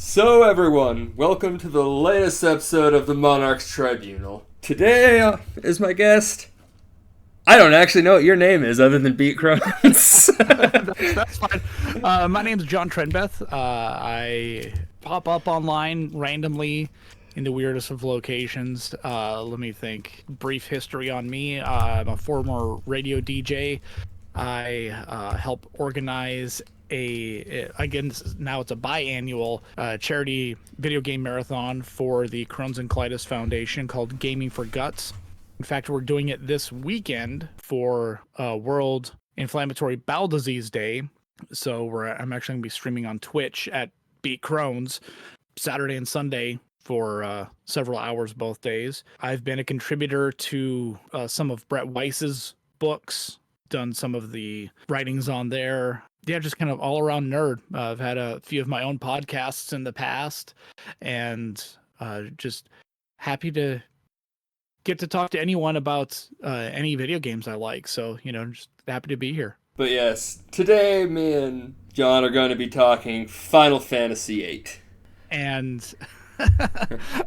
So everyone, welcome to the latest episode of the Monarchs Tribunal. Today is my guest. I don't actually know what your name is other than Beat Crones. That's fine. My name's John Trenbeth. I pop up online randomly in the weirdest of locations. Let me think. Brief history on me. I'm a former radio DJ. I help organize again, now it's a biannual charity video game marathon for the Crohn's and Colitis Foundation called Gaming for Guts. In fact, we're doing it this weekend for World Inflammatory Bowel Disease Day. So I'm actually going to be streaming on Twitch at Beat Crohn's Saturday and Sunday for several hours both days. I've been a contributor to some of Brett Weiss's books, done some of the writings on there. Yeah, just kind of all around nerd. I've had a few of my own podcasts in the past, and just happy to get to talk to anyone about any video games I like. So, just happy to be here. But yes, today me and John are going to be talking Final Fantasy VIII. And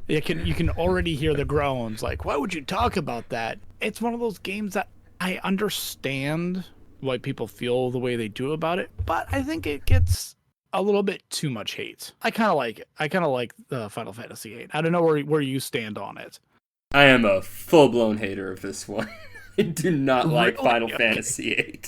you can already hear the groans. Like, why would you talk about that? It's one of those games that I understand why people feel the way they do about it, but I think it gets a little bit too much hate. I kind of like it. I kind of like Final Fantasy VIII. I don't know where you stand on it. I am a full-blown hater of this one. I do not like Really? Final Okay. Fantasy VIII.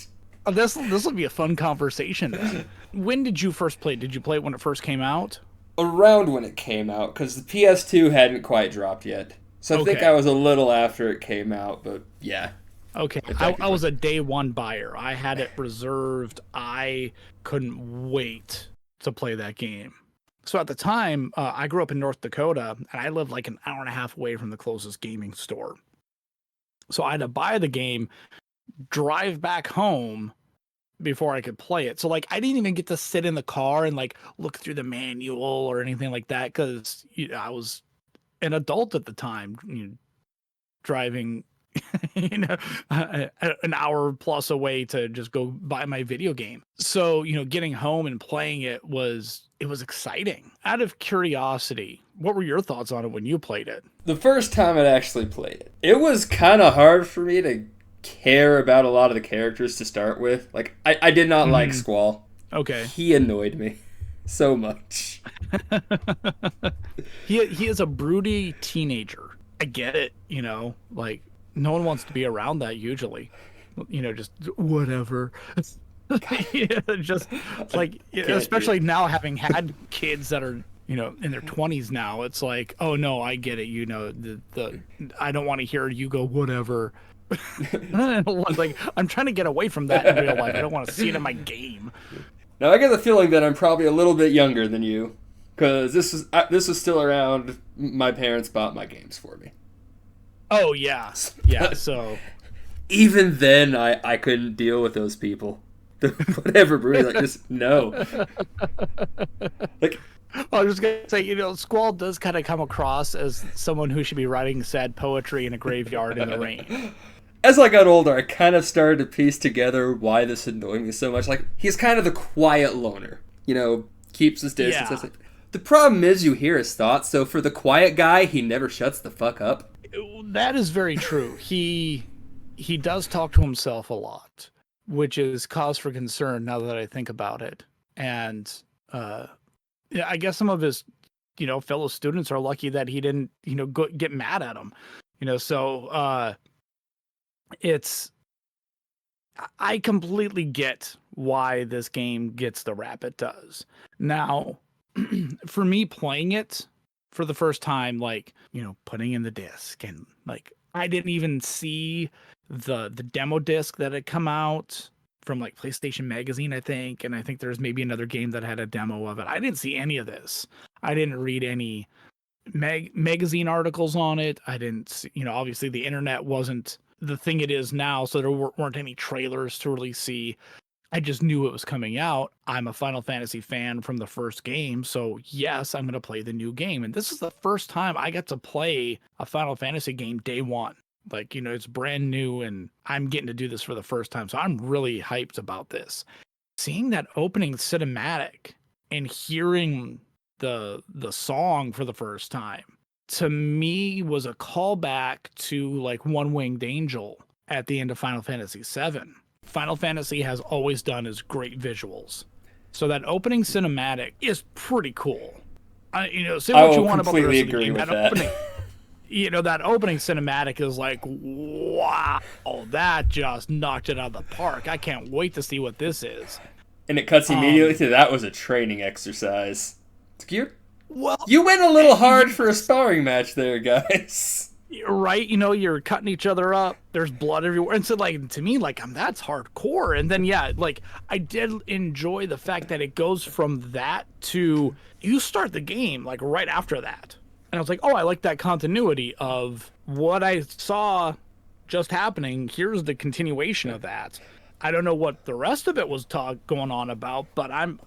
This will be a fun conversation then. When did you first play it? Did you play it when it first came out? Around when it came out, because the PS2 hadn't quite dropped yet. So I think Okay. I was a little after it came out, but yeah. Okay, I was a day one buyer. I had it reserved. I couldn't wait to play that game. So at the time, I grew up in North Dakota, and I lived like an hour and a half away from the closest gaming store. So I had to buy the game, drive back home before I could play it. So like I didn't even get to sit in the car and like look through the manual or anything like that because I was an adult at the time, driving an hour plus away to just go buy my video game. So, getting home and playing it was exciting. Out of curiosity, what were your thoughts on it when you played it? The first time I actually played it, it was kind of hard for me to care about a lot of the characters to start with. Like, I did not like Squall. Okay. He annoyed me so much. He is a broody teenager. I get it, like no one wants to be around that usually. Just whatever. Just like especially now having had kids that are in their 20s now, it's like, oh no, I get it. The I don't want to hear you go whatever. Like I'm trying to get away from that in real life. I don't want to see it in my game. Now I get the feeling that I'm probably a little bit younger than you, because this was still around. My parents bought my games for me. Oh yeah, So Even then, I couldn't deal with those people. Whatever, Bruce. Like, just no. Like, I was just gonna say, Squall does kind of come across as someone who should be writing sad poetry in a graveyard in the rain. as I got older, I kind of started to piece together why this annoyed me so much. Like, he's kind of the quiet loner. Keeps his distance. Yeah. The problem is you hear his thoughts, so for the quiet guy, he never shuts the fuck up. That is very true. He does talk to himself a lot, which is cause for concern now that I think about it. And yeah, I guess some of his fellow students are lucky that he didn't get mad at him. So I completely get why this game gets the rap it does. Now, for me playing it for the first time, like, putting in the disc and like, I didn't even see the demo disc that had come out from like PlayStation Magazine, I think. And I think there's maybe another game that had a demo of it. I didn't see any of this. I didn't read any magazine articles on it. I didn't see, obviously the internet wasn't the thing it is now. So there weren't any trailers to really see. I just knew it was coming out. I'm a Final Fantasy fan from the first game, so yes, I'm going to play the new game. And this is the first time I get to play a Final Fantasy game day one. Like, it's brand new, and I'm getting to do this for the first time, so I'm really hyped about this. Seeing that opening cinematic and hearing the song for the first time, to me was a callback to like One Winged Angel at the end of Final Fantasy VII. Final Fantasy has always done is great visuals. So that opening cinematic is pretty cool. Say what you want about the rest of the game. That opening cinematic is like, wow, that just knocked it out of the park. I can't wait to see what this is. And it cuts immediately to that was a training exercise. Well, you went a little hard for a sparring match there, guys. Right? You're cutting each other up. There's blood everywhere. And so, like, to me, like, that's hardcore. And then, yeah, like, I did enjoy the fact that it goes from that to you start the game, like, right after that. And I was like, oh, I like that continuity of what I saw just happening. Here's the continuation of that. I don't know what the rest of it was going on about, but I'm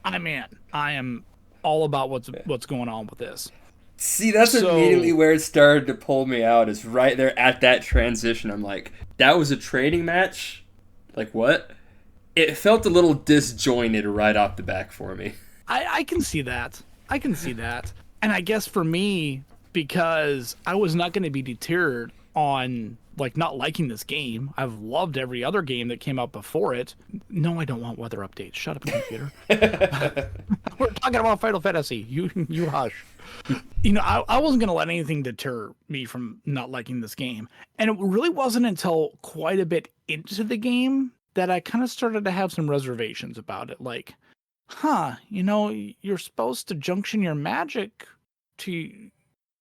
in. I am all about what's going on with this. See, that's immediately where it started to pull me out, is right there at that transition. I'm like, that was a training match? Like, what? It felt a little disjointed right off the back for me. I can see that. And I guess for me, because I was not going to be deterred on, like, not liking this game. I've loved every other game that came out before it. No, I don't want weather updates. Shut up, computer. We're talking about Final Fantasy. You hush. I wasn't going to let anything deter me from not liking this game. And it really wasn't until quite a bit into the game that I kind of started to have some reservations about it. Like, you're supposed to junction your magic to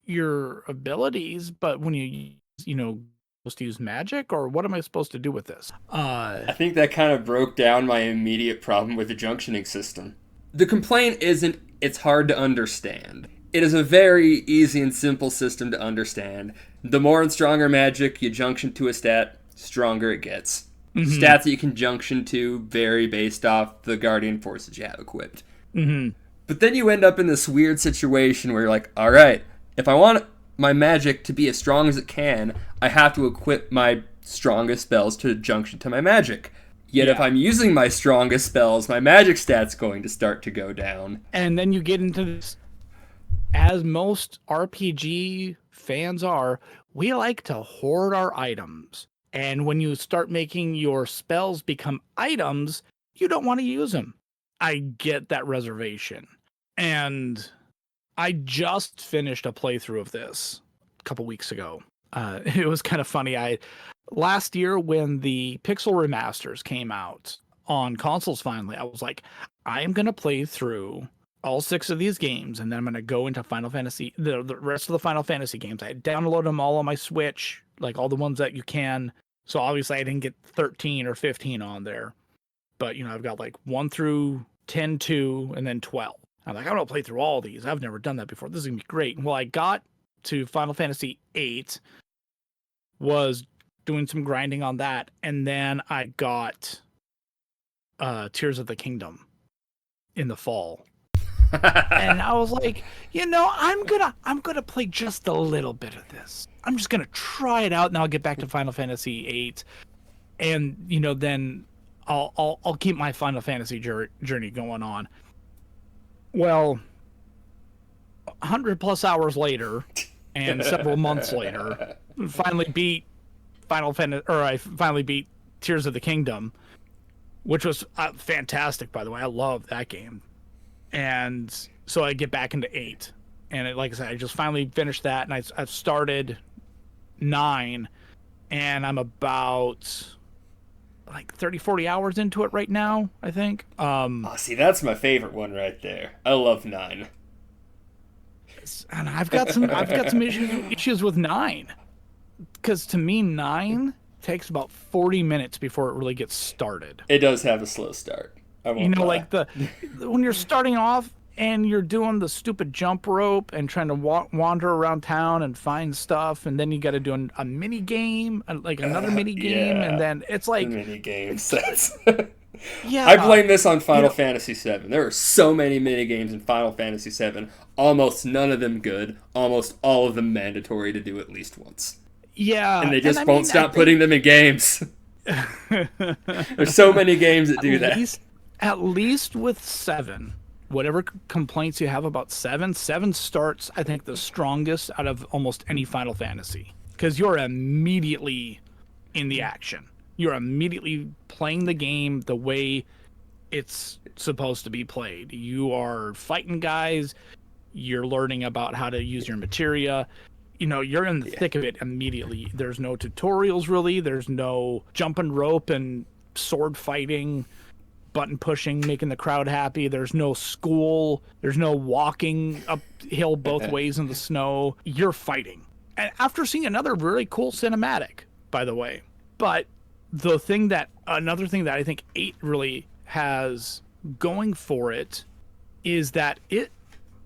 your abilities, but when you supposed to use magic, or what am I supposed to do with this? I think that kind of broke down my immediate problem with the junctioning system. The complaint isn't it's hard to understand. It is a very easy and simple system to understand. The more and stronger magic you junction to a stat, stronger it gets. Mm-hmm. Stats that you can junction to vary based off the guardian forces you have equipped. Mm-hmm. But then you end up in this weird situation where you're like, all right, if I want my magic to be as strong as it can, I have to equip my strongest spells to junction to my magic. Yet if I'm using my strongest spells, my magic stat's going to start to go down. And then you get into this, as most RPG fans are, we like to hoard our items. And when you start making your spells become items, you don't want to use them. I get that reservation. And I just finished a playthrough of this a couple weeks ago. It was kind of funny. Last year when the Pixel remasters came out on consoles finally, I was like, I am going to play through all 6 of these games, and then I'm going to go into Final Fantasy, the rest of the Final Fantasy games. I downloaded them all on my Switch, like all the ones that you can. So obviously I didn't get 13 or 15 on there. But, I've got like 1 through 10, 2, and then 12. I'm like, I'm going to play through all these. I've never done that before. This is going to be great. Well, I got to Final Fantasy VIII, was doing some grinding on that, and then I got Tears of the Kingdom in the fall. And I was like, I'm gonna play just a little bit of this. I'm just gonna try it out, and I'll get back to Final Fantasy VIII, and then I'll keep my Final Fantasy journey going on. Well, 100+ hours later, and several months later, finally beat Final Fantasy, or I finally beat Tears of the Kingdom, which was fantastic, by the way. I love that game. And so I get back into 8, and like I said, I just finally finished that, and I've started 9, and I'm about like 30-40 hours into it right now, I think. See, that's my favorite one right there. I love 9. And I've got some issues with 9, because to me 9 takes about 40 minutes before it really gets started. It does have a slow start. Like when you're starting off and you're doing the stupid jump rope and trying to wander around town and find stuff, and then you got to do a mini game, like another mini game, and then it's like mini games. Yeah, I blame this on Final Fantasy VII. There are so many mini games in Final Fantasy VII. Almost none of them good. Almost all of them mandatory to do at least once. Yeah, and they just won't stop putting them in games. There's so many games that do that. At least with 7, whatever complaints you have about 7, 7 starts, I think, the strongest out of almost any Final Fantasy. Because you're immediately in the action. You're immediately playing the game the way it's supposed to be played. You are fighting guys. You're learning about how to use your materia. You're in the thick of it immediately. There's no tutorials, really. There's no jumping rope and sword fighting, button pushing, making the crowd happy. There's no school. There's no walking uphill both ways in the snow. You're fighting. And after seeing another really cool cinematic, by the way. But another thing that I think 8 really has going for it is that it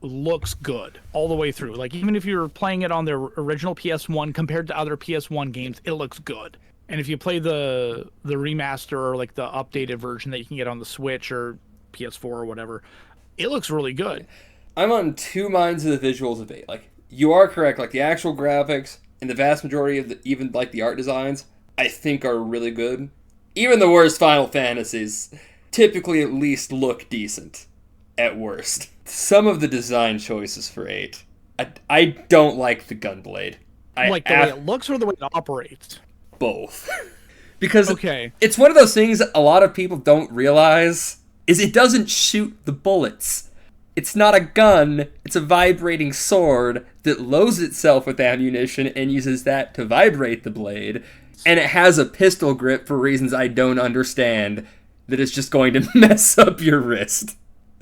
looks good all the way through. Like, even if you're playing it on the original PS1 compared to other PS1 games, it looks good. And if you play the remaster or like the updated version that you can get on the Switch or PS4 or whatever, it looks really good. I'm on two minds of the visuals of 8. Like, you are correct. Like, the actual graphics and the vast majority of even like the art designs, I think are really good. Even the worst Final Fantasies typically at least look decent. At worst. Some of the design choices for 8. I don't like the Gunblade. Like the way it looks or the way it operates? Both. Because it's one of those things a lot of people don't realize is it doesn't shoot the bullets. It's not a gun, it's a vibrating sword that loads itself with ammunition and uses that to vibrate the blade. And it has a pistol grip for reasons I don't understand that is just going to mess up your wrist.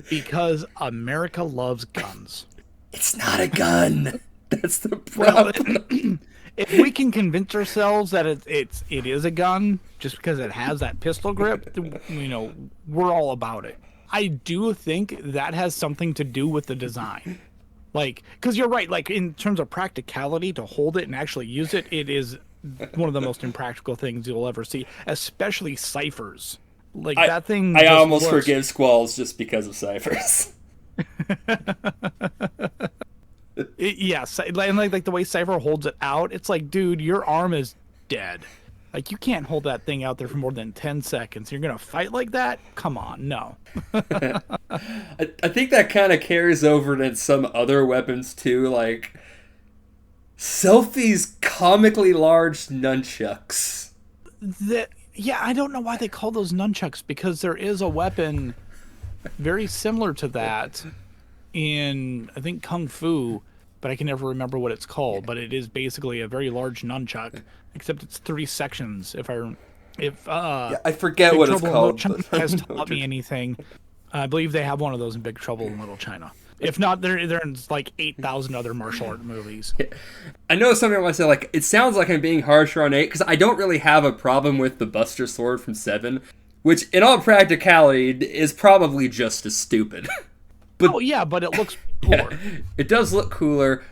Because America loves guns. It's not a gun. That's the problem. Well, if we can convince ourselves that it is a gun just because it has that pistol grip, we're all about it. I do think that has something to do with the design. Like, because you're right, like in terms of practicality to hold it and actually use it, it is one of the most impractical things you'll ever see, especially ciphers. Like that thing. I almost forgive Squalls just because of ciphers. Yes, and like the way Cypher holds it out, it's like, dude, your arm is dead. Like, you can't hold that thing out there for more than 10 seconds. You're gonna fight like that? Come on, no. I think that kind of carries over to some other weapons too, like Selphie's comically large nunchucks. Yeah, I don't know why they call those nunchucks, because there is a weapon very similar to that in, I think, Kung Fu, but I can never remember what it's called. But it is basically a very large nunchuck, except it's 3 sections. I forget what it's called. Has taught me anything. I believe they have one of those in Big Trouble in Little China. If not, they're in like 8,000 other martial art movies. Yeah. I know something I want to say, like, it sounds like I'm being harsher on 8, because I don't really have a problem with the Buster Sword from 7, which, in all practicality, is probably just as stupid. But it looks cooler. Yeah, it does look cooler,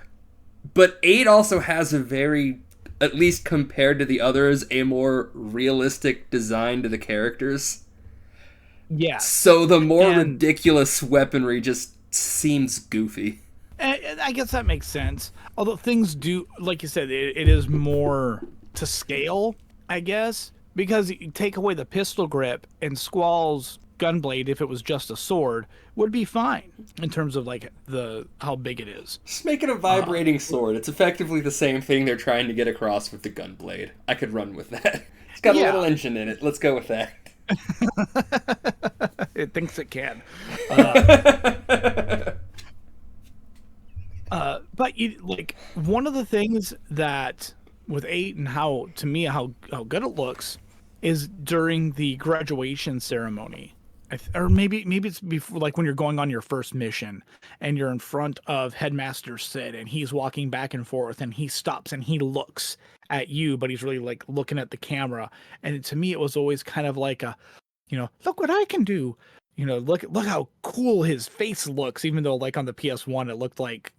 but 8 also has a very, at least compared to the others, a more realistic design to the characters. Yeah. So the more ridiculous weaponry just seems goofy. I guess that makes sense. Although things do, like you said, it is more to scale, I guess, because you take away the pistol grip and Squall's Gunblade, if it was just a sword, would be fine in terms of like how big it is. Just make it a vibrating sword. It's effectively the same thing they're trying to get across with the Gunblade. I could run with that. It's got a little engine in it. Let's go with that. It thinks it can. But like, one of the things that with 8 and how good it looks is during the graduation ceremony. Or maybe it's before, like when you're going on your first mission and you're in front of Headmaster Sid and he's walking back and forth and he stops and he looks at you, but he's really like looking at the camera. And to me, it was always kind of like look what I can do. Look how cool his face looks, even though like on the PS1, it looked like,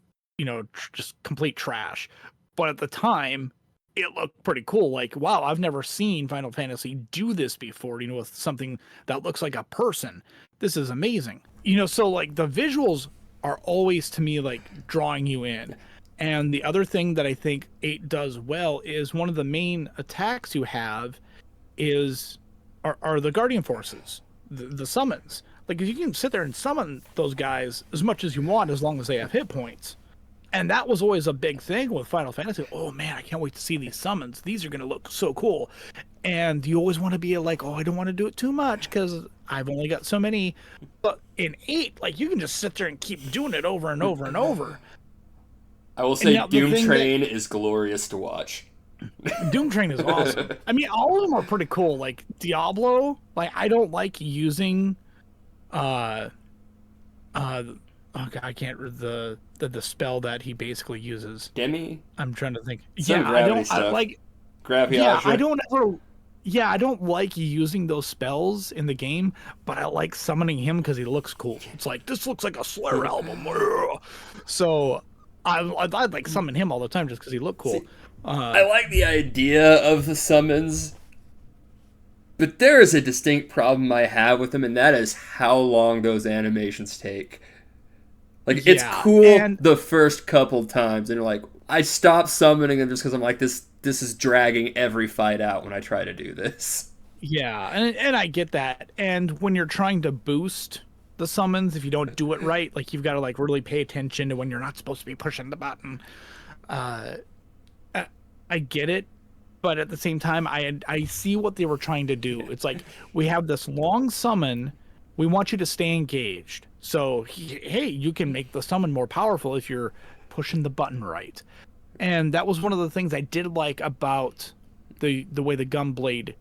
just complete trash. But at the time, it looked pretty cool. Like, wow, I've never seen Final Fantasy do this before, with something that looks like a person. This is amazing. So like the visuals are always to me like drawing you in. And the other thing that I think 8 does well is one of the main attacks you have are the Guardian Forces, the summons. Like, you can sit there and summon those guys as much as you want as long as they have hit points. And that was always a big thing with Final Fantasy. Oh man, I can't wait to see these summons. These are going to look so cool. And you always want to be like, oh, I don't want to do it too much because I've only got so many. But in 8, like, you can just sit there and keep doing it over and over and over. I will say Doom Train is glorious to watch. Doom Train is awesome. I mean, all of them are pretty cool. Like, Diablo, like, I don't like using, okay, I can't read the spell that he basically uses. Demi? I'm trying to think. Some yeah, I don't like Gravity. Yeah, I don't like using those spells in the game, but I like summoning him because he looks cool. It's like, this looks like a Slayer album. So I'd like summon him all the time just because he looked cool. See, I like the idea of the summons, but there is a distinct problem I have with them, and that is how long those animations take. Like, it's cool the first couple times, and you're like, I stop summoning them just because I'm like, this is dragging every fight out when I try to do this. Yeah, and I get that. And when you're trying to boost the summons, if you don't do it right, like, you've got to, like, really pay attention to when you're not supposed to be pushing the button. I get it, but at the same time, I see what they were trying to do. It's like, we have this long summon, we want you to stay engaged. So, hey, you can make the summon more powerful if you're pushing the button right. And that was one of the things I did like about the way the Gunblade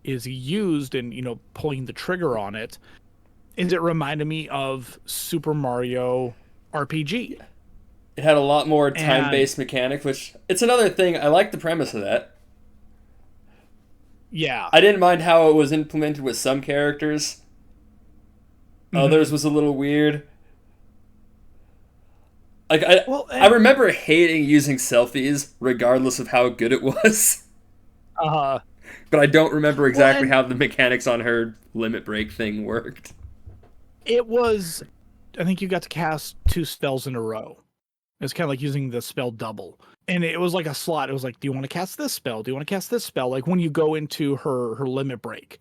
is used and, you know, pulling the trigger on it, is it reminded me of Super Mario RPG. It had a lot more time-based mechanic, which, it's another thing. I like the premise of that. Yeah. I didn't mind how it was implemented with some characters. Others was a little weird. Like, I remember hating using selfies, regardless of how good it was. But I don't remember exactly how the mechanics on her limit break thing worked. It was, I think you got to cast 2 spells in a row. It's kind of like using the spell double. And it was like a slot. It was like, do you want to cast this spell? Do you want to cast this spell? Like, when you go into her limit break.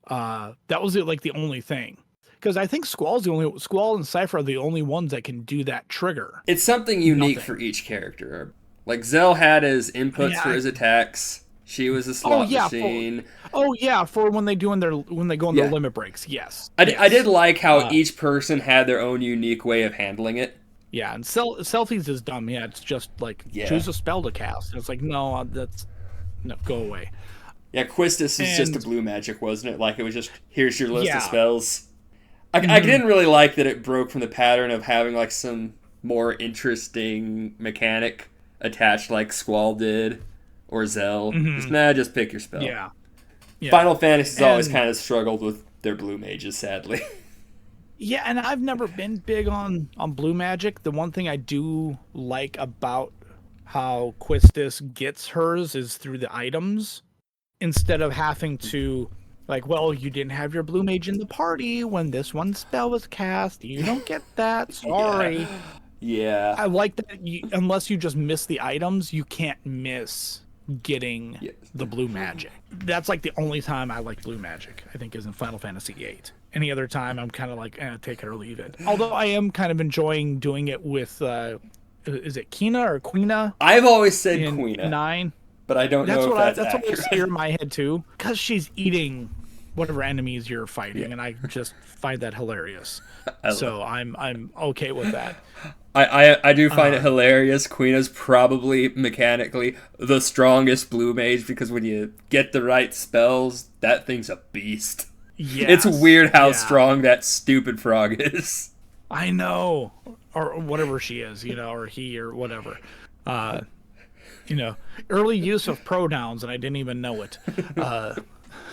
That was like the only thing. Because I think Squall and Cypher are the only ones that can do that trigger. It's something unique for each character. Like, Zell had his inputs for his attacks. She was a slot machine. For when they go on their limit breaks. Yes. I did like how each person had their own unique way of handling it. Yeah, and selfies is dumb. Yeah, it's just like, choose a spell to cast. And it's like, no, go away. Yeah, Quistis is just a blue magic, wasn't it? Like, it was just, here's your list of spells. I didn't really like that it broke from the pattern of having, like, some more interesting mechanic attached like Squall did or Zell. Just pick your spell. Yeah. Final Fantasy's always kind of struggled with their blue mages, sadly. Yeah, and I've never been big on blue magic. The one thing I do like about how Quistis gets hers is through the items, instead of having to, like, well, you didn't have your blue mage in the party when this one spell was cast. You don't get that. Sorry. Yeah. I like that. Unless you just miss the items, you can't miss getting the blue magic. That's like the only time I like blue magic, I think, is in Final Fantasy VIII. Any other time, I'm kind of like, take it or leave it. Although I am kind of enjoying doing it with, is it Kina or Quina? I've always said Quina. 9. But I don't know if that's accurate. That's what I hear in my head, too. Because she's eating whatever enemies you're fighting, and I just find that hilarious. So I'm okay with that. I do find it hilarious. Queena's probably mechanically the strongest blue mage, because when you get the right spells, that thing's a beast. Yes, it's weird how strong that stupid frog is. I know. Or whatever she is, or he or whatever. Early use of pronouns, and I didn't even know it.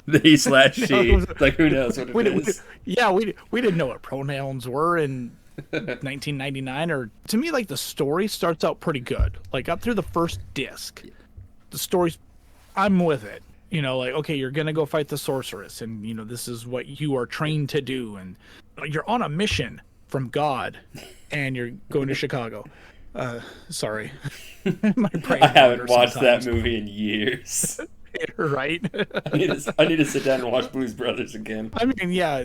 The he/she. Like, who knows what it is? We didn't know what pronouns were in 1999. Or, to me, like, the story starts out pretty good. Like, up through the first disc, the story's, I'm with it. Like, okay, you're going to go fight the sorceress, and, this is what you are trained to do, and you're on a mission from God, and you're going to Chicago. Sorry. My brain I haven't watched that movie in years. Right? I need to sit down and watch Blues Brothers again. I mean, yeah,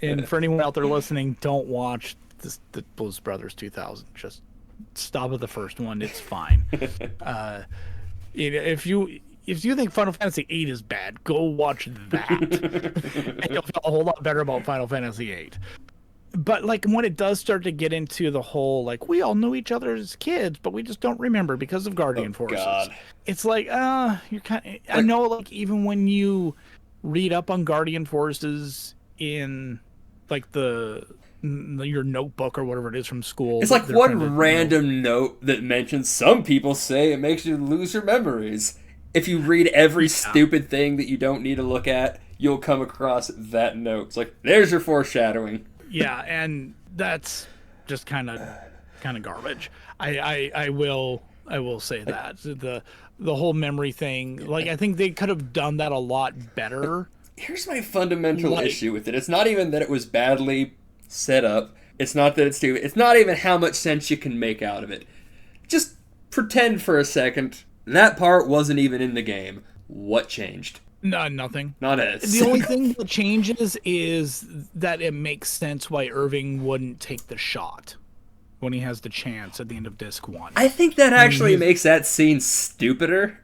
and for anyone out there listening, don't watch the Blues Brothers 2000. Just stop at the first one. It's fine. If you think Final Fantasy VIII is bad, go watch that. And you'll feel a whole lot better about Final Fantasy VIII. But like when it does start to get into the whole like we all knew each other as kids, but we just don't remember because of Guardian Forces. God. It's like you're kind of, I know like even when you read up on Guardian Forces in like your notebook or whatever it is from school. It's like one random note that mentions some people say it makes you lose your memories. If you read every stupid thing that you don't need to look at, you'll come across that note. It's like, there's your foreshadowing. Yeah, and that's just kind of garbage. I will say that the whole memory thing. Like I think they could have done that a lot better. Here's my fundamental issue with it. It's not even that it was badly set up. It's not that it's stupid. It's not even how much sense you can make out of it. Just pretend for a second that part wasn't even in the game. What changed? No, nothing. Not a The only thing that changes is that it makes sense why Irving wouldn't take the shot when he has the chance at the end of Disc 1. I think that actually makes that scene stupider.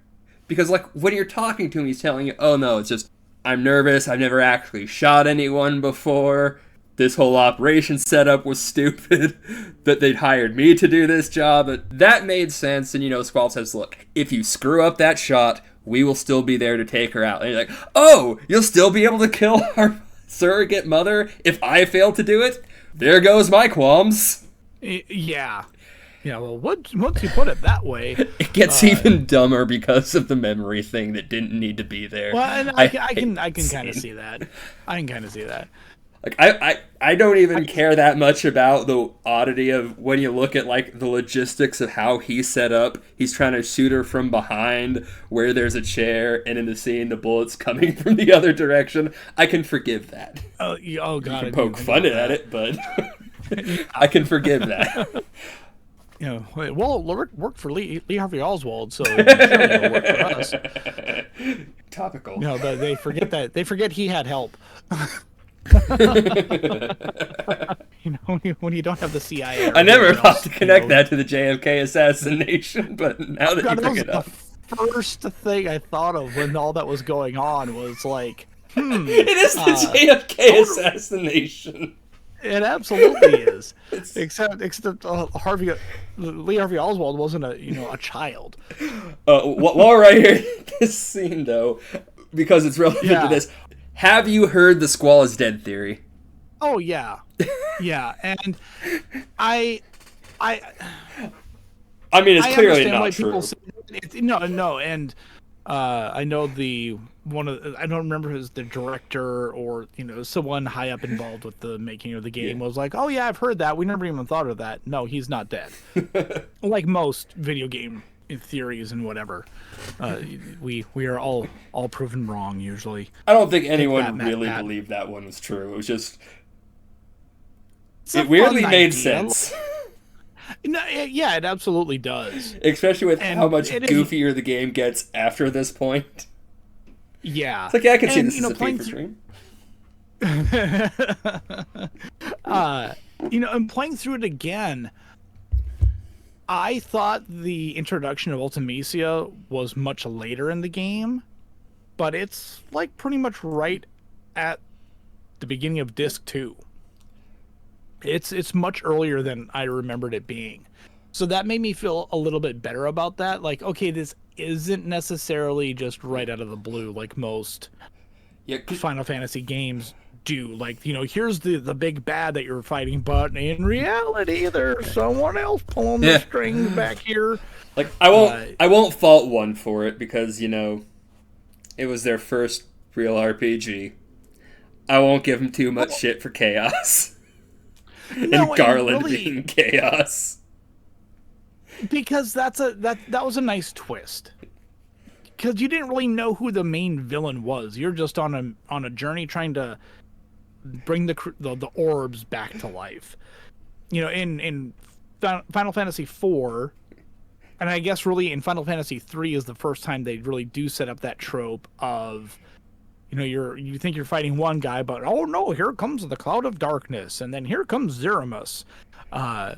Because, like, when you're talking to him, he's telling you, oh no, it's just, I'm nervous, I've never actually shot anyone before, this whole operation setup was stupid, that they'd hired me to do this job. But that made sense, and, Squall says, look, if you screw up that shot, we will still be there to take her out. And you're like, oh, you'll still be able to kill our surrogate mother if I fail to do it? There goes my qualms. Yeah. Yeah, well, once you put it that way... It gets even dumber because of the memory thing that didn't need to be there. Well, and I can kind of see that. I can kind of see that. Like, I don't even care that much about the oddity of when you look at, like, the logistics of how he's set up. He's trying to shoot her from behind where there's a chair, and in the scene, the bullet's coming from the other direction. I can forgive that. Oh, God. You can poke fun at it, but I can forgive that. Well, it worked for Lee Harvey Oswald, so it'll work for us. Topical. No, but they forget he had help. When you don't have the CIA. I never thought to connect that to the JFK assassination, but now that you bring it up, the first thing I thought of when all that was going on was like, it is the JFK assassination. It absolutely is. Except Lee Harvey Oswald wasn't a child. While we're right here, this scene though, because it's relevant to this. Have you heard the Squall is dead theory? Oh yeah, yeah, and I mean it's clearly not true. No, and I know I don't remember who's the director or someone high up involved with the making of the game was like, oh yeah, I've heard that. We never even thought of that. No, he's not dead. Like most video game theories and whatever, we are all proven wrong usually. I don't think anyone really believed that one was true. It was just it weirdly made sense. No, yeah, it absolutely does. Especially with how much goofier the game gets after this point. Yeah, it's like I can see this as a fever dream. And playing through it again, I thought the introduction of Ultimecia was much later in the game, but it's like pretty much right at the beginning of Disc 2. It's much earlier than I remembered it being. So that made me feel a little bit better about that. Like, okay, this isn't necessarily just right out of the blue like most Final Fantasy games do. Like, here's the big bad that you're fighting, but in reality there's someone else pulling the strings back here. Like, I won't fault one for it because it was their first real RPG. I won't give them too much shit for chaos. And Garland being chaos. Because that was a nice twist. Because you didn't really know who the main villain was. You're just on a journey trying to bring the orbs back to life. In Final Fantasy IV, And I guess really in Final Fantasy III is the first time they really do set up that trope of, you think you're fighting one guy, but oh no, here comes the Cloud of Darkness, and then here comes Zeramus. I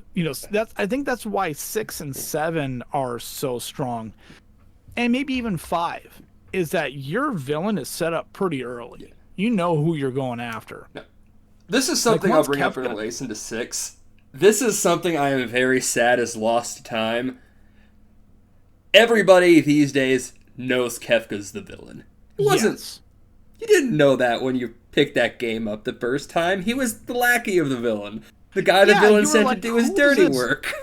think that's why 6 and 7 are so strong, and maybe even 5, is that your villain is set up pretty early. You know who you're going after. No. This is something I'll bring up in relation to 6. This is something I am very sad is lost to time. Everybody these days knows Kefka's the villain. It wasn't. Yes. You didn't know that when you picked that game up the first time. He was the lackey of the villain. The guy the villain sent to do his dirty work.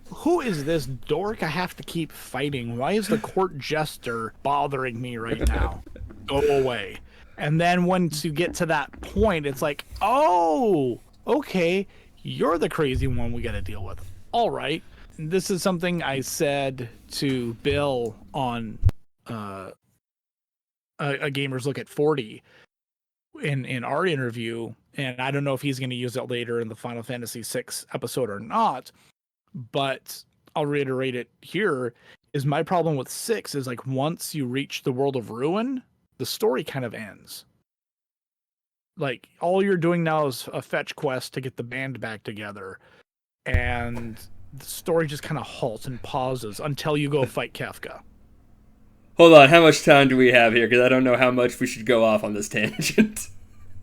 Who is this dork I have to keep fighting? Why is the court jester bothering me right now? Go away. And then once you get to that point, it's like, oh, okay, you're the crazy one we got to deal with. All right. This is something I said to Bill on a Gamer's Look at 40 in our interview, and I don't know if he's going to use it later in the Final Fantasy VI episode or not, but I'll reiterate it here, is my problem with 6 is like once you reach the World of Ruin, the story kind of ends. Like, all you're doing now is a fetch quest to get the band back together, and the story just kind of halts and pauses until you go fight Kefka. Hold on, how much time do we have here? Because I don't know how much we should go off on this tangent.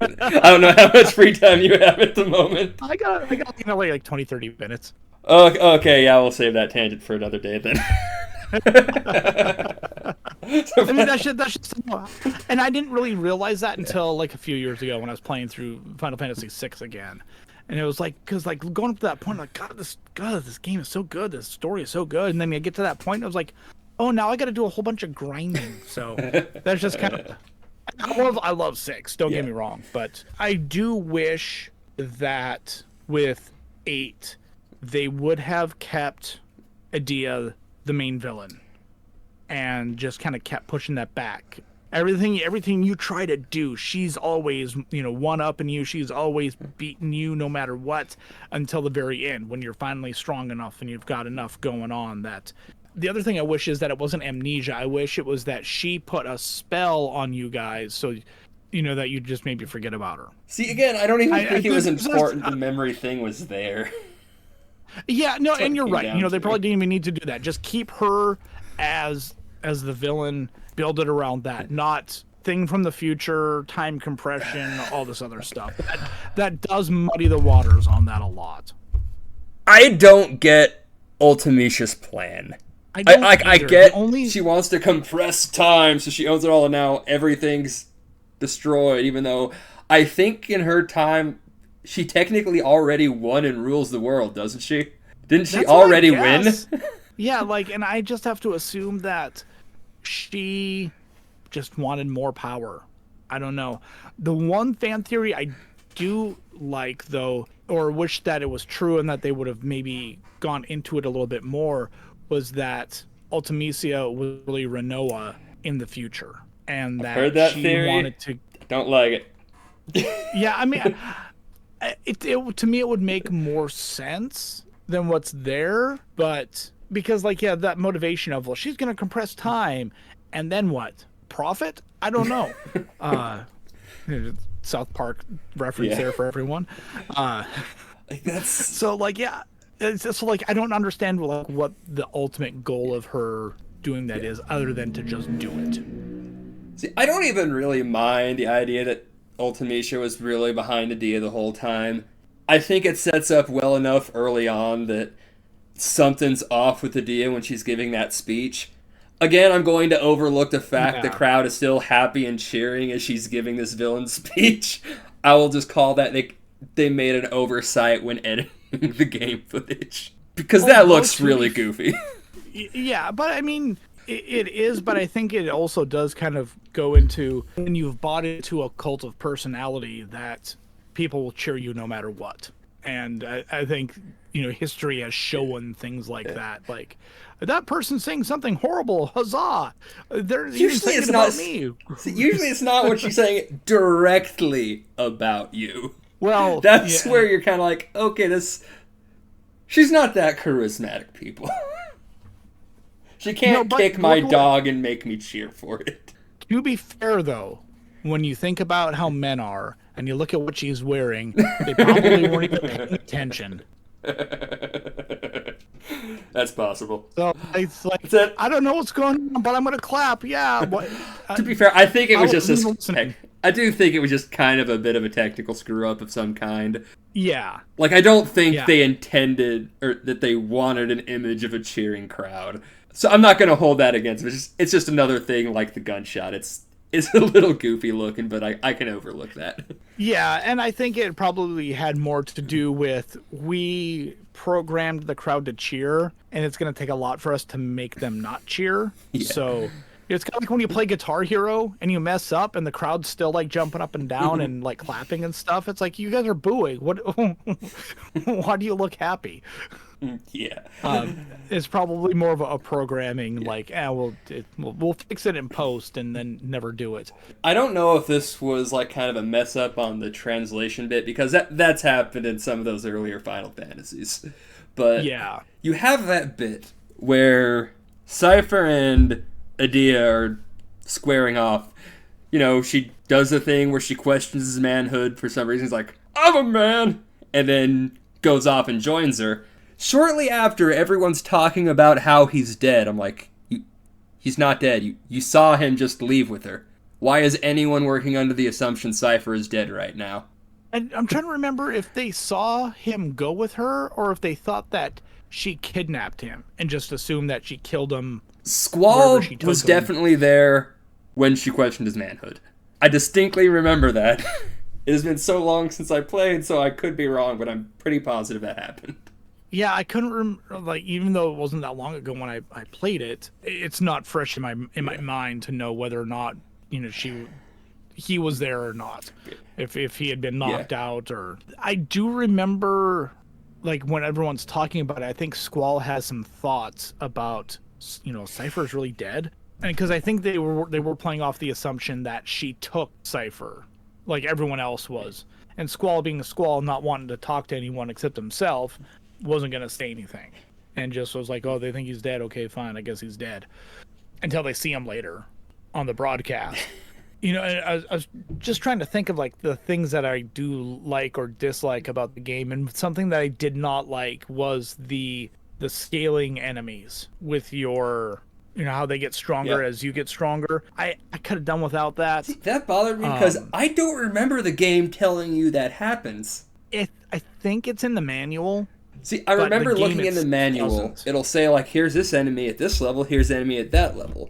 I don't know how much free time you have at the moment. I got like 20, 30 minutes. Okay, yeah, we'll save that tangent for another day then. I mean, that's just, and I didn't really realize that until like a few years ago when I was playing through Final Fantasy VI again. And it was like, because like going up to that point, like, this game is so good, this story is so good. And then you get to that point, and I was like, oh, now I got to do a whole bunch of grinding. So that's just kind of, I love 6, don't get me wrong. But I do wish that with 8, they would have kept Edea the main villain and just kind of kept pushing that back. Everything you try to do, she's always, one up in you. She's always beating you no matter what until the very end when you're finally strong enough and you've got enough going on. That the other thing I wish is that it wasn't amnesia. I wish it was that she put a spell on you guys so that you just maybe forget about her. See, again, I don't even think it was important the memory thing was there. Yeah, no, and you're right. They probably didn't even need to do that. Just keep her as the villain, build it around that, not thing from the future, time compression, all this other stuff. That does muddy the waters on that a lot. I don't get Ultimicia's plan. I get she wants to compress time so she owns it all, and now everything's destroyed, even though I think in her time she technically already won and rules the world, doesn't she? Didn't she already win? Yeah, and I just have to assume that she just wanted more power. I don't know. The one fan theory I do like, though, or wish that it was true and that they would have maybe gone into it a little bit more, was that Ultimisia was really Renoa in the future. And that, heard that she theory. Wanted to... Don't like it. Yeah, I mean, to me it would make more sense than what's there, but because that motivation of, well, she's going to compress time, and then what? Profit? I don't know. South Park reference there for everyone. That's so it's just I don't understand what the ultimate goal of her doing that is, other than to just do it. See, I don't even really mind the idea that Ultimisia was really behind Edea the whole time. I think it sets up well enough early on that something's off with Edea when she's giving that speech. Again, I'm going to overlook the fact the crowd is still happy and cheering as she's giving this villain speech. I will just call that they made an oversight when editing the game footage. Because that looks really goofy. Yeah, but I mean, it is, but I think it also does kind of go into, when you've bought into a cult of personality, that people will cheer you no matter what. And I think, history has shown things like that. Like, that person saying something horrible, huzzah! They're usually it's not about me. Usually it's not what she's saying directly about you. Well, that's where you're kind of like, okay, she's not that charismatic, people. She can't kick my dog and make me cheer for it. To be fair, though, when you think about how men are, and you look at what she's wearing, they probably weren't even paying attention. That's possible. So it's like, I don't know what's going on, but I'm going to clap. Yeah. To be fair, I think it was I do think it was just kind of a bit of a technical screw-up of some kind. Yeah. Like, I don't think they intended, or that they wanted an image of a cheering crowd. So I'm not going to hold that against them. It's just another thing like the gunshot. It's a little goofy looking, but I can overlook that. Yeah, and I think it probably had more to do with we programmed the crowd to cheer, and it's going to take a lot for us to make them not cheer. Yeah. So it's kind of like when you play Guitar Hero and you mess up and the crowd's still like jumping up and down and like clapping and stuff. It's like, you guys are booing. What? Why do you look happy? Yeah. It's probably more of a programming like, we'll fix it in post and then never do it. I don't know if this was like kind of a mess up on the translation bit, because that's happened in some of those earlier Final Fantasies. But yeah, you have that bit where Cypher and Adia are squaring off. You know, she does the thing where she questions his manhood for some reason. He's like, I'm a man! And then goes off and joins her. Shortly after, everyone's talking about how he's dead. I'm like, he's not dead. You saw him just leave with her. Why is anyone working under the assumption Cypher is dead right now? And I'm trying to remember if they saw him go with her, or if they thought that she kidnapped him and just assumed that she killed him. Squall was definitely there when she questioned his manhood. I distinctly remember that. It has been so long since I played, so I could be wrong, but I'm pretty positive that happened. Yeah, I couldn't remember, like, even though it wasn't that long ago when I played it, it's not fresh in my mind to know whether or not, you know, he was there or not. If he had been knocked out, or I do remember, like, when everyone's talking about it, I think Squall has some thoughts about, you know, Cypher's really dead. And because I think they were playing off the assumption that she took Cypher, like everyone else was. And Squall, being a Squall, not wanting to talk to anyone except himself, wasn't going to say anything. And just was like, oh, they think he's dead. Okay, fine. I guess he's dead. Until they see him later on the broadcast. You know, I was just trying to think of, like, the things that I do like or dislike about the game. And something that I did not like was the scaling enemies with your... You know, how they get stronger as you get stronger. I could have done without that. See, that bothered me because I don't remember the game telling you that happens. I think it's in the manual. See, I remember looking in the manual. It'll say, like, here's this enemy at this level, here's the enemy at that level.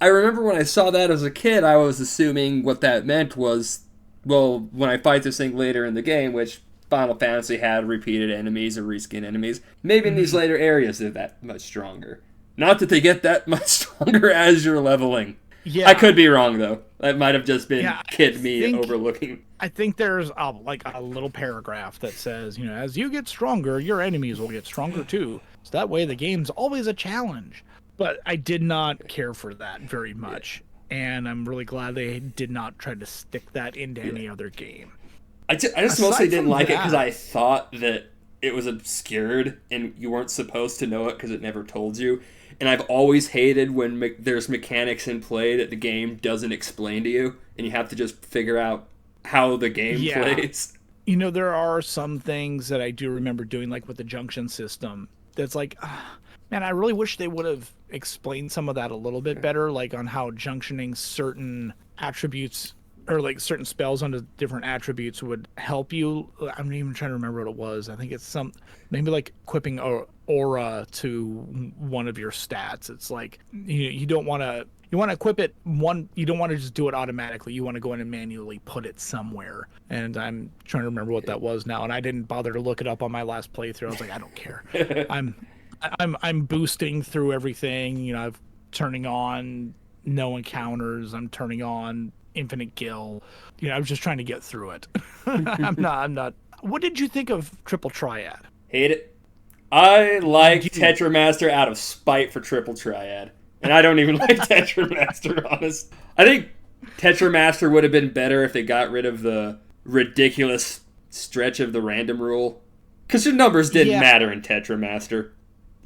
I remember when I saw that as a kid, I was assuming what that meant was, well, when I fight this thing later in the game, which Final Fantasy had repeated enemies or reskin enemies, maybe in these later areas they're that much stronger. Not that they get that much stronger as you're leveling. Yeah. I could be wrong, though. That might have just been me overlooking. I think there's like a little paragraph that says, you know, as you get stronger, your enemies will get stronger too. So that way the game's always a challenge. But I did not care for that very much. And I'm really glad they did not try to stick that into any other game. I just mostly didn't like it because I thought that it was obscured and you weren't supposed to know it because it never told you. And I've always hated when there's mechanics in play that the game doesn't explain to you, and you have to just figure out how the game plays. You know, there are some things that I do remember doing, like with the junction system, that's like, man, I really wish they would have explained some of that a little bit better, like on how junctioning certain attributes or like certain spells onto different attributes would help you. I'm not even trying to remember what it was. I think it's maybe like equipping aura to one of your stats. It's like you don't want to. You want to equip it you don't want to just do it automatically. You want to go in and manually put it somewhere. And I'm trying to remember what that was now, and I didn't bother to look it up on my last playthrough. I was like, I don't care. I'm boosting through everything. You know, I'm turning on no encounters. I'm turning on infinite kill. You know, I was just trying to get through it. I'm not. What did you think of Triple Triad? Hate it. I like Tetramaster out of spite for Triple Triad. And I don't even like Tetramaster, honest. I think Tetramaster would have been better if they got rid of the ridiculous stretch of the random rule. Because your numbers didn't matter in Tetramaster.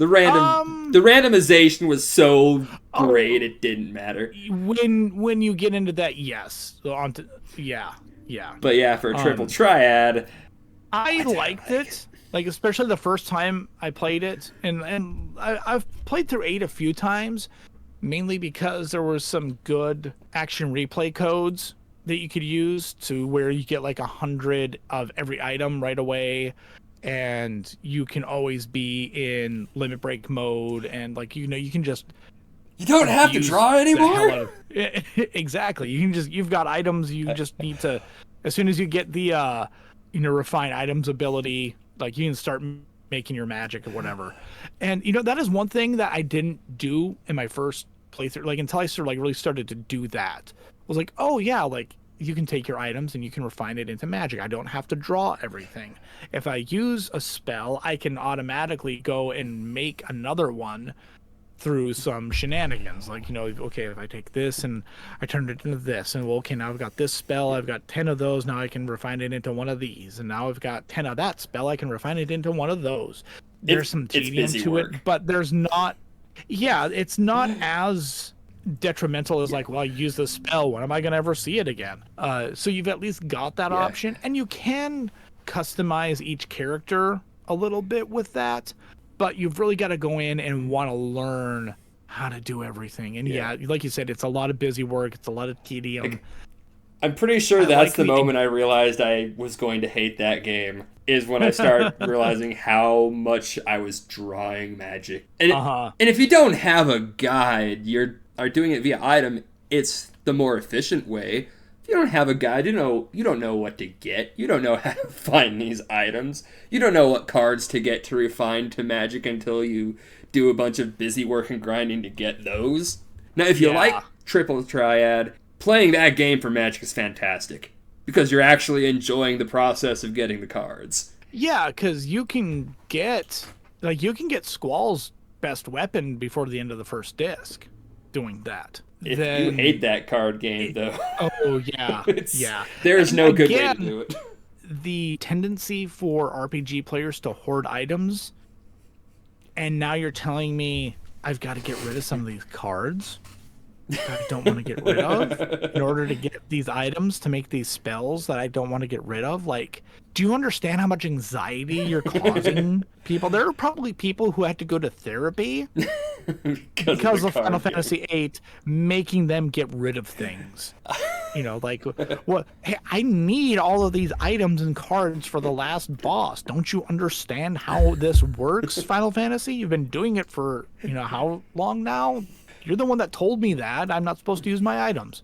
The randomization was so great it didn't matter. When you get into that, yes. Yeah. But yeah, for a triple triad, I liked it. Like, especially the first time I played it, and I've played through 8 a few times, mainly because there was some good action replay codes that you could use to where you get like 100 of every item right away, and you can always be in limit break mode, and like, you can just you don't have to draw anymore. Exactly. You've got items. You just need to, as soon as you get the refine items ability, like, you can start making your magic or whatever. And that is one thing that I didn't do in my first playthrough, like, until I really started to do that. I was like, oh yeah, like, you can take your items and you can refine it into magic. I don't have to draw everything. If I use a spell, I can automatically go and make another one through some shenanigans. Like, okay, if I take this and I turn it into this, and well, okay, now I've got this spell, I've got 10 of those, now I can refine it into one of these, and now I've got 10 of that spell, I can refine it into one of those. There's some tedium to it, but there's not, it's not as detrimental as like, well, I use this spell, when am I going to ever see it again? So you've at least got that option, and you can customize each character a little bit with that. But you've really got to go in and want to learn how to do everything. And like you said, it's a lot of busy work. It's a lot of tedium. I'm pretty sure that's the moment I realized I was going to hate that game, is when I started realizing how much I was drawing magic. And, and if you don't have a guide, you are doing it via item, it's the more efficient way. If you don't have a guide, you don't know what to get. You don't know how to find these items. You don't know what cards to get to refine to magic until you do a bunch of busy work and grinding to get those. Now, if you like Triple Triad, playing that game for magic is fantastic, because you're actually enjoying the process of getting the cards. Yeah, because you can get Squall's best weapon before the end of the first disc doing that. If you hate that card game, though. Oh, yeah. There is no good way to do it. The tendency for RPG players to hoard items, and now you're telling me I've got to get rid of some of these cards that I don't want to get rid of in order to get these items to make these spells that I don't want to get rid of. Like, do you understand how much anxiety you're causing people? There are probably people who have to go to therapy because of Final Fantasy VIII making them get rid of things. Like, what? Hey, I need all of these items and cards for the last boss. Don't you understand how this works, Final Fantasy? You've been doing it for, how long now? You're the one that told me that I'm not supposed to use my items.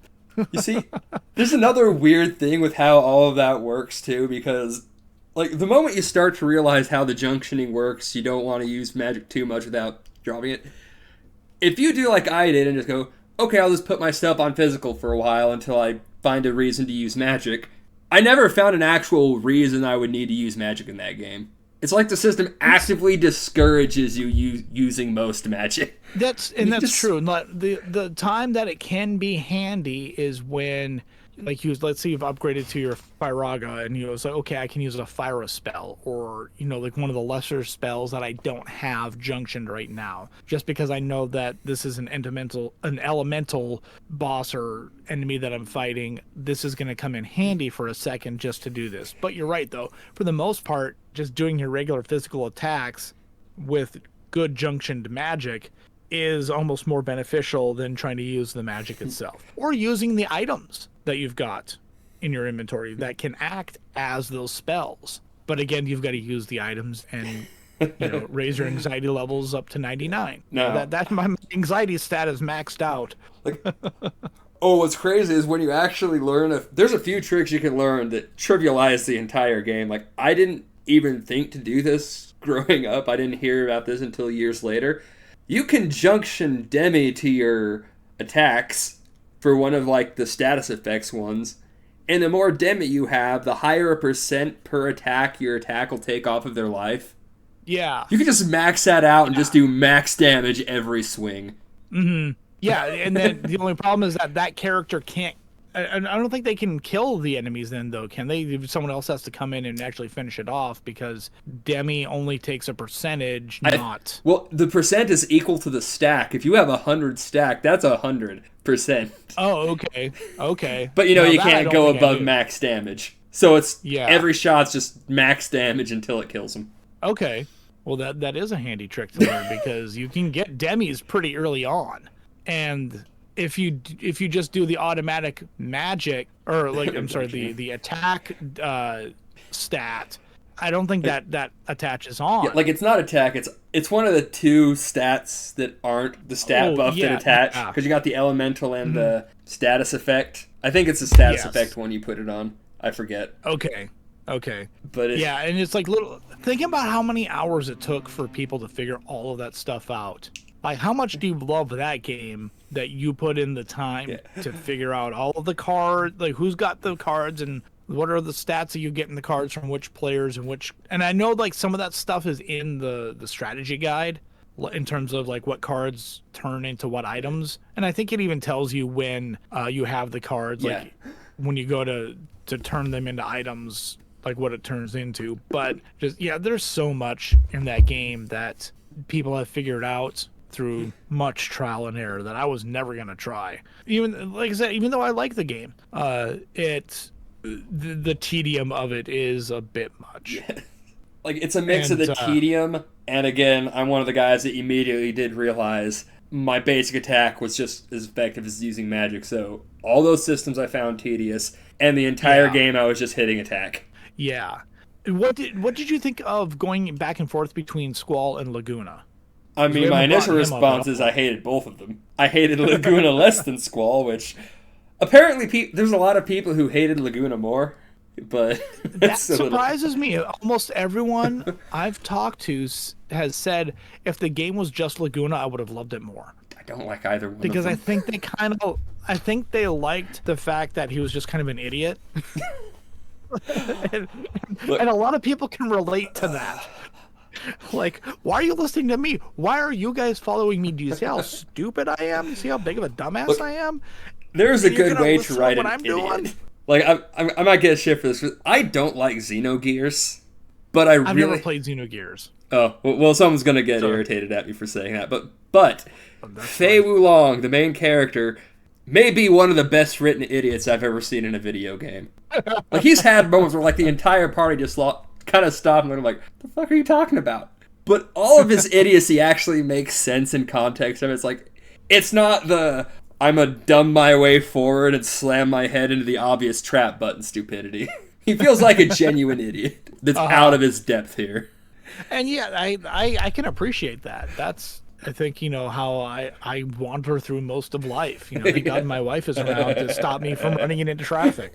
You see, there's another weird thing with how all of that works, too, because, like, the moment you start to realize how the junctioning works, you don't want to use magic too much without dropping it. If you do like I did and just go, okay, I'll just put my stuff on physical for a while until I find a reason to use magic, I never found an actual reason I would need to use magic in that game. It's like the system actively discourages you using most magic. That's true. The time that it can be handy is when, like, let's say you've upgraded to your Firaga, and it's like, okay, I can use a Fyra spell, or like one of the lesser spells that I don't have junctioned right now, just because I know that this is an elemental boss or enemy that I'm fighting. This is going to come in handy for a second just to do this. But you're right, though. For the most part, just doing your regular physical attacks with good junctioned magic is almost more beneficial than trying to use the magic itself, or using the items that you've got in your inventory that can act as those spells. But again, you've got to use the items and raise your anxiety levels up to 99. No, that my anxiety stat is maxed out. What's crazy is when you actually learn there's a few tricks you can learn that trivialize the entire game. Like, I didn't even think to do this growing up. I didn't hear about this until years later. You can junction Demi to your attacks for one of, like, the status effects ones. And the more Demi you have, the higher a percent per attack your attack will take off of their life. Yeah. You can just max that out and just do max damage every swing. Mm-hmm. Yeah, and then the only problem is that character can't And I don't think they can kill the enemies then, though, can they? Someone else has to come in and actually finish it off because Demi only takes a percentage, not... Well, the percent is equal to the stack. If you have 100 stack, that's 100%. Oh, okay. Okay. But, Now you that I can't don't go think I above do. max damage. So it's Yeah. every shot's just max damage until it kills him. Okay. Well, that is a handy trick to learn because you can get demis pretty early on. And if you just do the automatic magic, or like, I'm sorry, the attack stat, I don't think that attaches on. Yeah, like, it's not attack. It's one of the two stats that aren't the stat buff that attach. Because you got the elemental and the status effect. I think it's the status effect when you put it on. I forget. Okay. But Yeah, and it's like think about how many hours it took for people to figure all of that stuff out. Like, how much do you love that game that you put in the time to figure out all of the cards, like who's got the cards and what are the stats that you get in the cards from which players and which... And I know, like, some of that stuff is in the strategy guide in terms of, like, what cards turn into what items. And I think it even tells you when you have the cards, like, when you go to turn them into items, like what it turns into. But just, there's so much in that game that people have figured out through much trial and error that I was never going to try. Even, like I said, even though I like the game, the tedium of it is a bit much. Yeah. Like, it's a mix of the tedium, and again, I'm one of the guys that immediately did realize my basic attack was just as effective as using magic, so all those systems I found tedious, and the entire game I was just hitting attack. Yeah. What did you think of going back and forth between Squall and Laguna? I mean, my initial response is I hated both of them. I hated Laguna less than Squall, which apparently there's a lot of people who hated Laguna more, but that surprises me. Almost everyone I've talked to has said if the game was just Laguna, I would have loved it more. I don't like either one because of them. I think they liked the fact that he was just kind of an idiot. and a lot of people can relate to that. Like, why are you listening to me? Why are you guys following me? Do you see how stupid I am? You see how big of a dumbass I am? There's a good way to write an idiot. Doing? Like, I might get shit for this. I don't like Xenogears, but I've never played Xenogears. Oh, well, someone's gonna get irritated at me for saying that. But Fei Wulong, the main character, may be one of the best written idiots I've ever seen in a video game. Like, he's had moments where, like, the entire party just kind of stopped and I'm like, what the fuck are you talking about? But all of his idiocy actually makes sense in context of it. It's like, it's not the I'm a dumb my way forward and slam my head into the obvious trap button stupidity. He feels like a genuine idiot that's out of his depth here. And yeah, I can appreciate that. That's, I think, how I wander through most of life. Thank God my wife is around to stop me from running into traffic.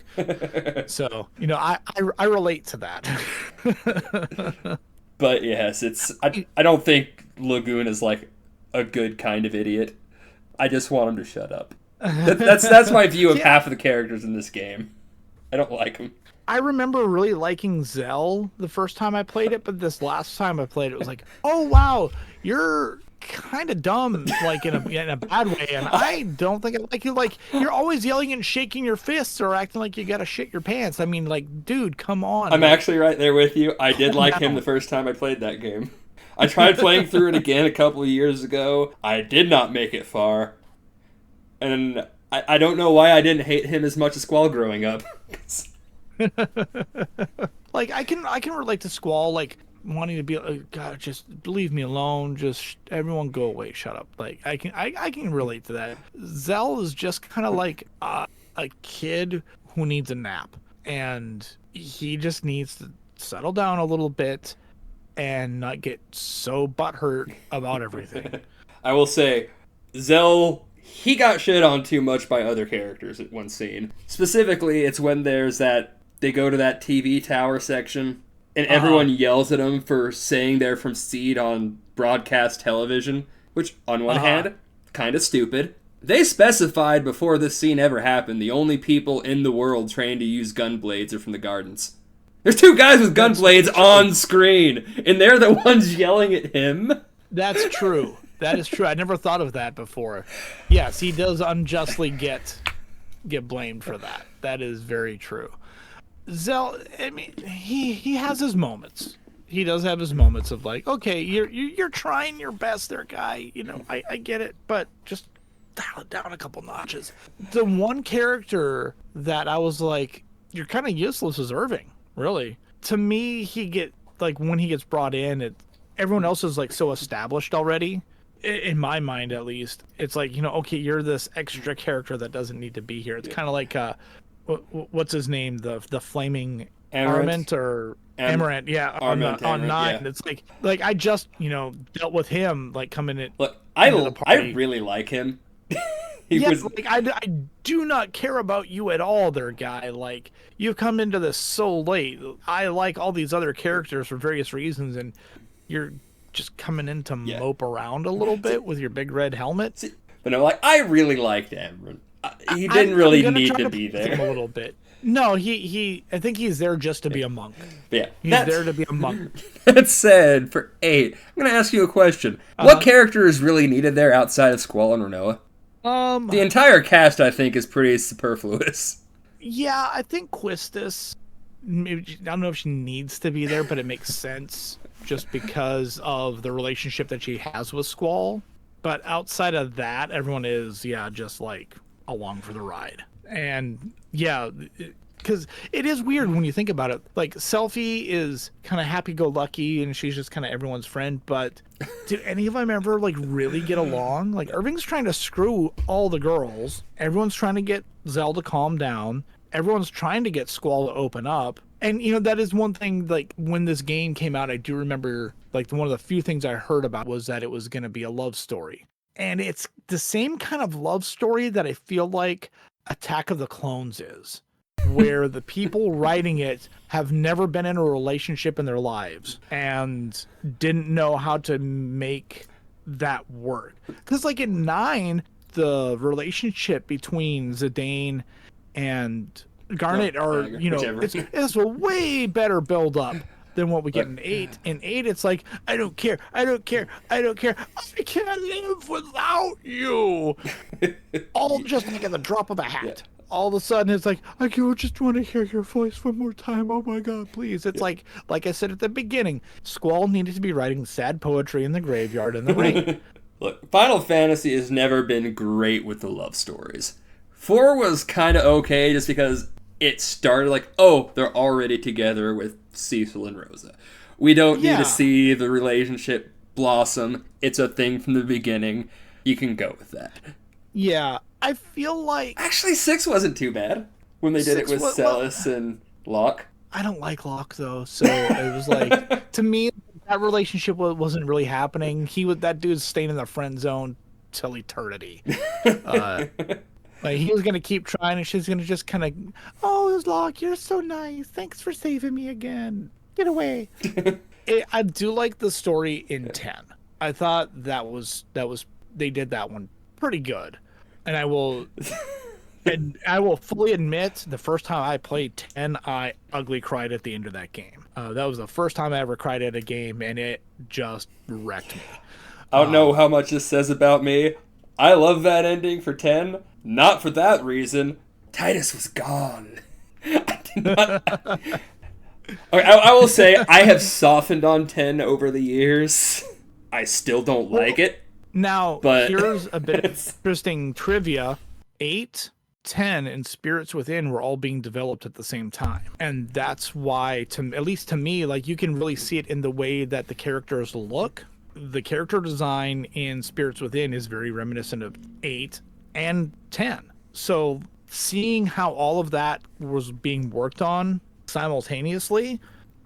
So, I relate to that. But yes, I don't think Lagoon is like a good kind of idiot. I just want him to shut up. That's my view of half of the characters in this game. I don't like them. I remember really liking Zell the first time I played it, but this last time I played it was like, oh wow, you're kind of dumb, like in a bad way, and I don't think I like you. Like, you're always yelling and shaking your fists or acting like you gotta shit your pants. I mean, like, dude, come on. I'm actually right there with you. I did like him the first time I played that game. I tried playing through it again a couple of years ago. I did not make it far. And I don't know why I didn't hate him as much as Squall growing up. Like, I can relate to Squall, like, wanting to be like, God, just leave me alone, just everyone go away, shut up. Like, I can relate to that. Zell is just kind of like a kid who needs a nap, and he just needs to settle down a little bit and not get so butthurt about everything. I will say, Zell, he got shit on too much by other characters at one scene. Specifically, it's when they go to that TV tower section, and everyone yells at him for saying they're from Seed on broadcast television, which, on one hand, kind of stupid. They specified before this scene ever happened, the only people in the world trained to use gun blades are from the Gardens. There's two guys with gun blades on screen, and they're the ones yelling at him. That's true. That is true. I never thought of that before. Yes, he does unjustly get get blamed for that. That is very true. Zell, I mean, he has his moments. He does have his moments of like, okay, you're trying your best there, guy. You know, I get it, but just dial it down a couple notches. The one character that I was like, you're kind of useless is Irving, really. To me, when he gets brought in, everyone else is like so established already. In my mind, at least, it's like, okay, you're this extra character that doesn't need to be here. It's kind of like what's his name, the flaming Armament or Amaranth, yeah, on 9. Yeah. It's like I just dealt with him like coming in. Look, I really like him. I do not care about you at all, there, guy. Like, you've come into this so late. I like all these other characters for various reasons, and you're just coming in to mope around a little bit with your big red helmet. But no, like, I really liked Amaranth. He didn't really need to be there. Him a little bit. No, I think he's there just to be a monk. Yeah, he's there to be a monk. That said, for 8, I'm going to ask you a question. What character is really needed there outside of Squall and Renoa? The entire cast, I think, is pretty superfluous. Yeah, I think Quistis, maybe, I don't know if she needs to be there, but it makes sense just because of the relationship that she has with Squall. But outside of that, everyone is, just like along for the ride. And because it is weird when you think about it. Like, Selphie is kind of happy-go-lucky, and she's just kind of everyone's friend. But do any of them ever like really get along? Like, Irving's trying to screw all the girls. Everyone's trying to get Zell to calm down. Everyone's trying to get Squall to open up. And that is one thing. Like, when this game came out, I do remember like one of the few things I heard about was that it was going to be a love story, and it's the same kind of love story that I feel like Attack of the Clones is, where the people writing it have never been in a relationship in their lives and didn't know how to make that work. Because like in 9, the relationship between Zidane and Garnet it's a way better build up than what we get in 8. In 8, it's like, I don't care. I can't live without you. All just like at the drop of a hat. Yeah. All of a sudden, it's like, I just want to hear your voice one more time. Oh my God, please. It's like I said at the beginning, Squall needed to be writing sad poetry in the graveyard in the rain. Look, Final Fantasy has never been great with the love stories. 4 was kind of okay just because it started like, oh, they're already together with Cecil and Rosa. We don't need to see the relationship blossom. It's a thing from the beginning. You can go with that. Yeah, I feel like... Actually, 6 wasn't too bad when they did it with Celis and Locke. I don't like Locke, though, so it was like... to me, that relationship wasn't really happening. That dude's staying in the friend zone till eternity. Like, he was going to keep trying, and she's going to just kind of, oh, Locke, you're so nice. Thanks for saving me again. Get away. I do like the story in 10. I thought that was they did that one pretty good. And I will fully admit, the first time I played 10, I ugly cried at the end of that game. That was the first time I ever cried at a game, and it just wrecked me. I don't know how much this says about me. I love that ending for 10. Not for that reason. Titus was gone. I did not... Okay, I will say, I have softened on 10 over the years. I still don't like it. Now, but here's a bit of interesting trivia. 8, 10, and Spirits Within were all being developed at the same time. And that's why, at least to me, like, you can really see it in the way that the characters look. The character design in Spirits Within is very reminiscent of 8 and 10. So seeing how all of that was being worked on simultaneously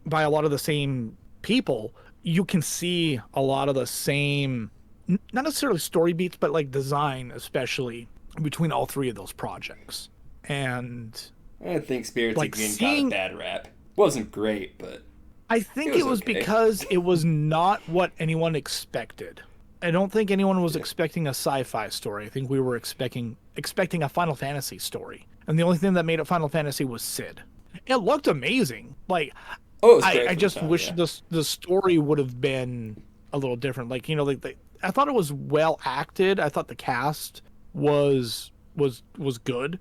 by a lot of the same people, you can see a lot of the same, not necessarily story beats, but like design, especially between all 3 of those projects. And I think Spirits Within got a bad rap. Wasn't great, but I think it was okay. Because it was not what anyone expected. I don't think anyone was expecting a sci-fi story. I think we were expecting a Final Fantasy story. And the only thing that made it Final Fantasy was Sid. It looked amazing. Like, I just wish the story would have been a little different. Like, I thought it was well acted. I thought the cast was good.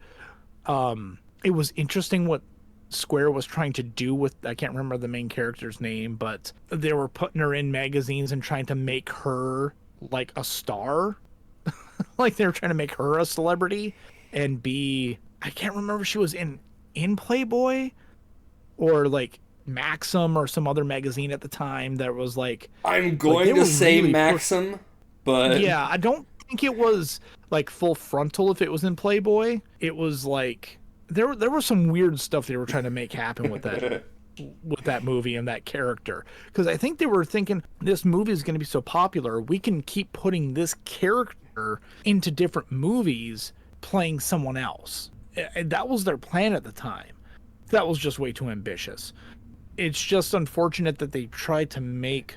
it was interesting what Square was trying to do with, I can't remember the main character's name, but they were putting her in magazines and trying to make her like a star. Like they were trying to make her a celebrity and be, I can't remember if she was in Playboy or like Maxim or some other magazine at the time that was like, I'm going to say really Maxim, but yeah, I don't think it was like full frontal if it was in Playboy. It was like there was some weird stuff they were trying to make happen with that movie and that character, because I think they were thinking this movie is going to be so popular, we can keep putting this character into different movies playing someone else. And that was their plan at the time. That was just way too ambitious. It's just unfortunate that they tried to make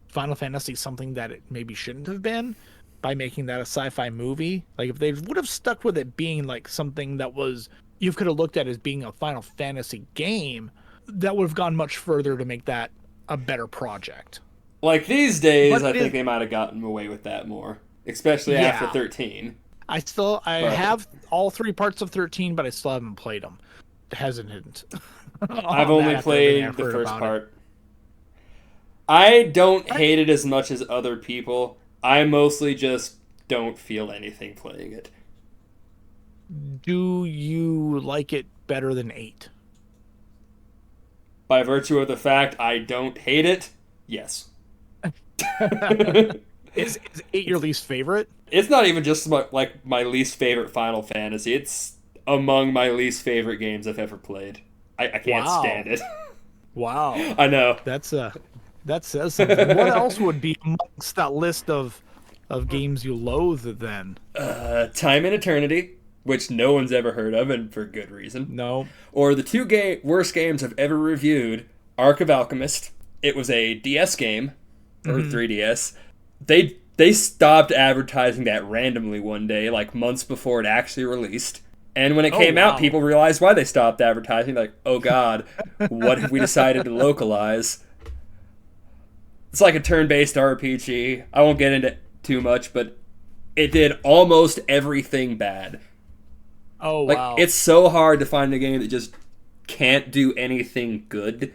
Final Fantasy something that it maybe shouldn't have been by making that a sci-fi movie. Like if they would have stuck with it being like something that was, you could have looked at as being a Final Fantasy game, that would have gone much further to make that a better project. Like these days, I think they might have gotten away with that more, especially after 13. I have all 3 parts of 13, but I still haven't played them. Hesitant. I've only played the first part. I don't hate it as much as other people. I mostly just don't feel anything playing it. Do you like it better than 8? By virtue of the fact I don't hate it, yes. Is 8 your least favorite? It's not even just my least favorite Final Fantasy. It's among my least favorite games I've ever played. I can't stand it. Wow. I know. That says something. What else would be amongst that list of games you loathe then? Time and Eternity, which no one's ever heard of, and for good reason. No. Or the 2 worst games I've ever reviewed, Ark of Alchemist. It was a DS game, or 3DS. They stopped advertising that randomly one day, like months before it actually released. And when it came out, people realized why they stopped advertising. Like, oh god, what have we decided to localize? It's like a turn-based RPG. I won't get into too much, but it did almost everything bad. Oh, wow. It's so hard to find a game that just can't do anything good.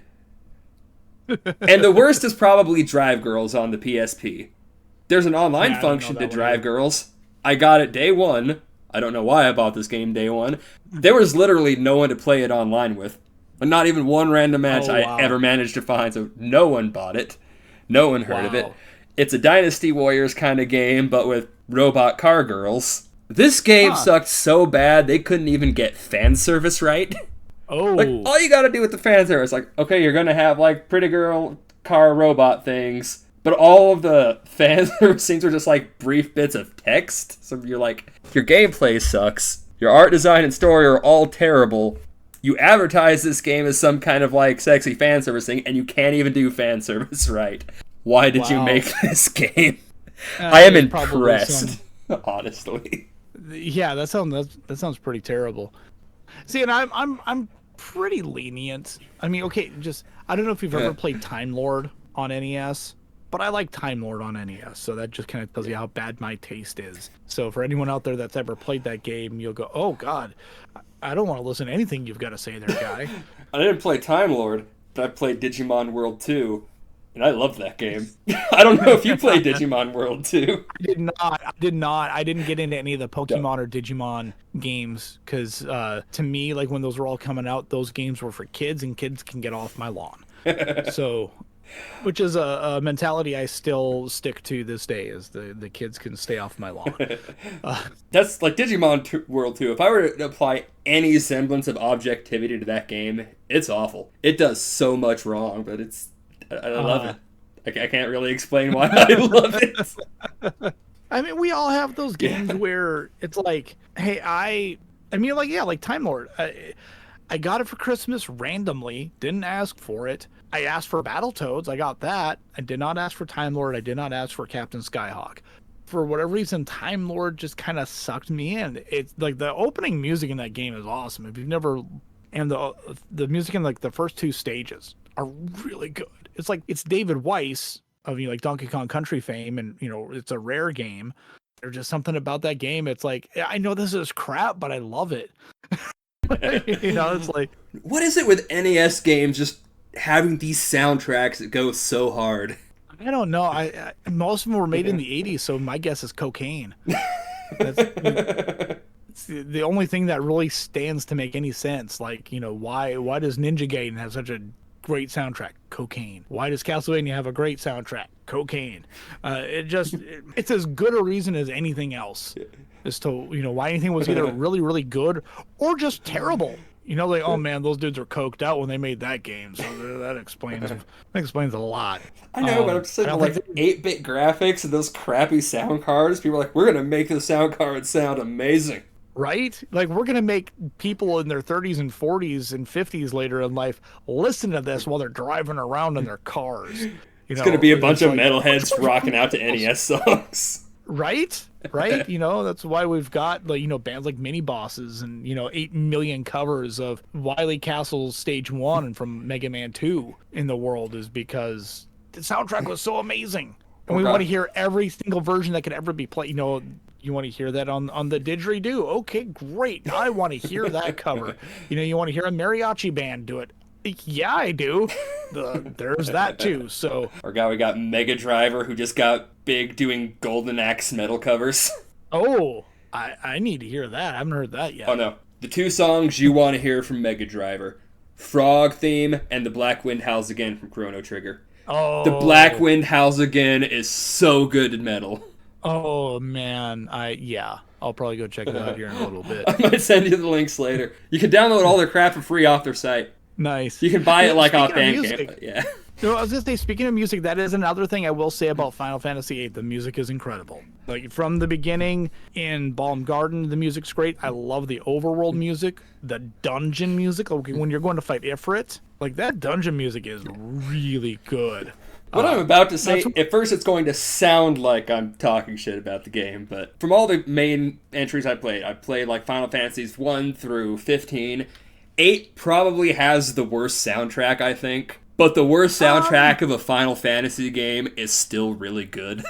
And the worst is probably Drive Girls on the PSP. There's an online function to Drive Girls. I got it day one. I don't know why I bought this game day one. There was literally no one to play it online with. Not even one random match I ever managed to find, so no one bought it. No one heard of it. It's a Dynasty Warriors kind of game, but with robot car girls. This game sucked so bad, they couldn't even get fan service right. Oh. Like, all you gotta do with the fan service, like, okay, you're gonna have, like, pretty girl car robot things, but all of the fan service things are just, like, brief bits of text. So you're like, your gameplay sucks. Your art design and story are all terrible. You advertise this game as some kind of, like, sexy fan service thing, and you can't even do fan service right. Why did you make this game? I am impressed, honestly. Yeah, that sounds pretty terrible. See, and I'm pretty lenient. I mean, okay, just I don't know if you've ever played Time Lord on NES, but I like Time Lord on NES, so that just kind of tells you how bad my taste is. So for anyone out there that's ever played that game, you'll go, "Oh God, I don't want to listen to anything you've got to say there, guy." I didn't play Time Lord, but I played Digimon World 2. And I loved that game. I don't know if you played Digimon World 2. I did not. I didn't get into any of the Pokemon or Digimon games because, to me, like when those were all coming out, those games were for kids, and kids can get off my lawn. So, which is a mentality I still stick to this day: is the kids can stay off my lawn. That's like Digimon World 2. If I were to apply any semblance of objectivity to that game, it's awful. It does so much wrong, but I love it. I can't really explain why I love it. I mean, we all have those games where it's like, hey, like Time Lord. I got it for Christmas randomly. Didn't ask for it. I asked for Battletoads. I got that. I did not ask for Time Lord. I did not ask for Captain Skyhawk. For whatever reason, Time Lord just kind of sucked me in. It's like the opening music in that game is awesome. If you've never, and the music in like the first 2 stages are really good. It's like, it's David Weiss of, like Donkey Kong Country fame, and it's a Rare game. There's just something about that game. It's like, I know this is crap, but I love it. It's like, What is it with NES games just having these soundtracks that go so hard? I don't know. Most of them were made in the '80s, so my guess is cocaine. That's it's the only thing that really stands to make any sense. Like, why does Ninja Gaiden have such a great soundtrack? Cocaine. Why does Castlevania have a great soundtrack? Cocaine. It's as good a reason as anything else as to why anything was either really, really good or just terrible. Like, oh man, those dudes are coked out when they made that game, so that explains a lot. I know, but I'm just saying, like 8-bit graphics and those crappy sound cards. People are like, we're gonna make the sound card sound amazing. Right? Like, we're going to make people in their 30s and 40s and 50s later in life listen to this while they're driving around in their cars. It's going to be a bunch of metalheads rocking out to NES songs. Right? That's why we've got, bands like Mini Bosses and, 8 million covers of Wily Castle's Stage 1 and from Mega Man 2 in the world, is because the soundtrack was so amazing. And we want to hear every single version that could ever be played. You want to hear that on the didgeridoo? Okay, great. I want to hear that cover. You want to hear a mariachi band do it? Yeah, I do. There's that too. So our guy, we got Mega Driver, who just got big doing Golden Axe metal covers. Oh, I need to hear that. I haven't heard that yet. Oh no, the 2 songs you want to hear from Mega Driver: Frog Theme and The Black Wind Howls Again from Chrono Trigger. Oh, The Black Wind Howls Again is so good in metal. Oh man, I'll probably go check it out here in a little bit. I might send you the links later. You can download all their crap for free off their site. Nice. You can buy it like off Bandcamp. Yeah. I was gonna say, speaking of music, that is another thing I will say about Final Fantasy VIII. The music is incredible. Like, from the beginning in Balm Garden, the music's great. I love the overworld music, the dungeon music. Like, when you're going to fight Ifrit, like, that dungeon music is really good. What I'm about to say, at first it's going to sound like I'm talking shit about the game, but from all the main entries I played like Final Fantasies 1 through 15. 8 probably has the worst soundtrack, I think. But the worst soundtrack of a Final Fantasy game is still really good.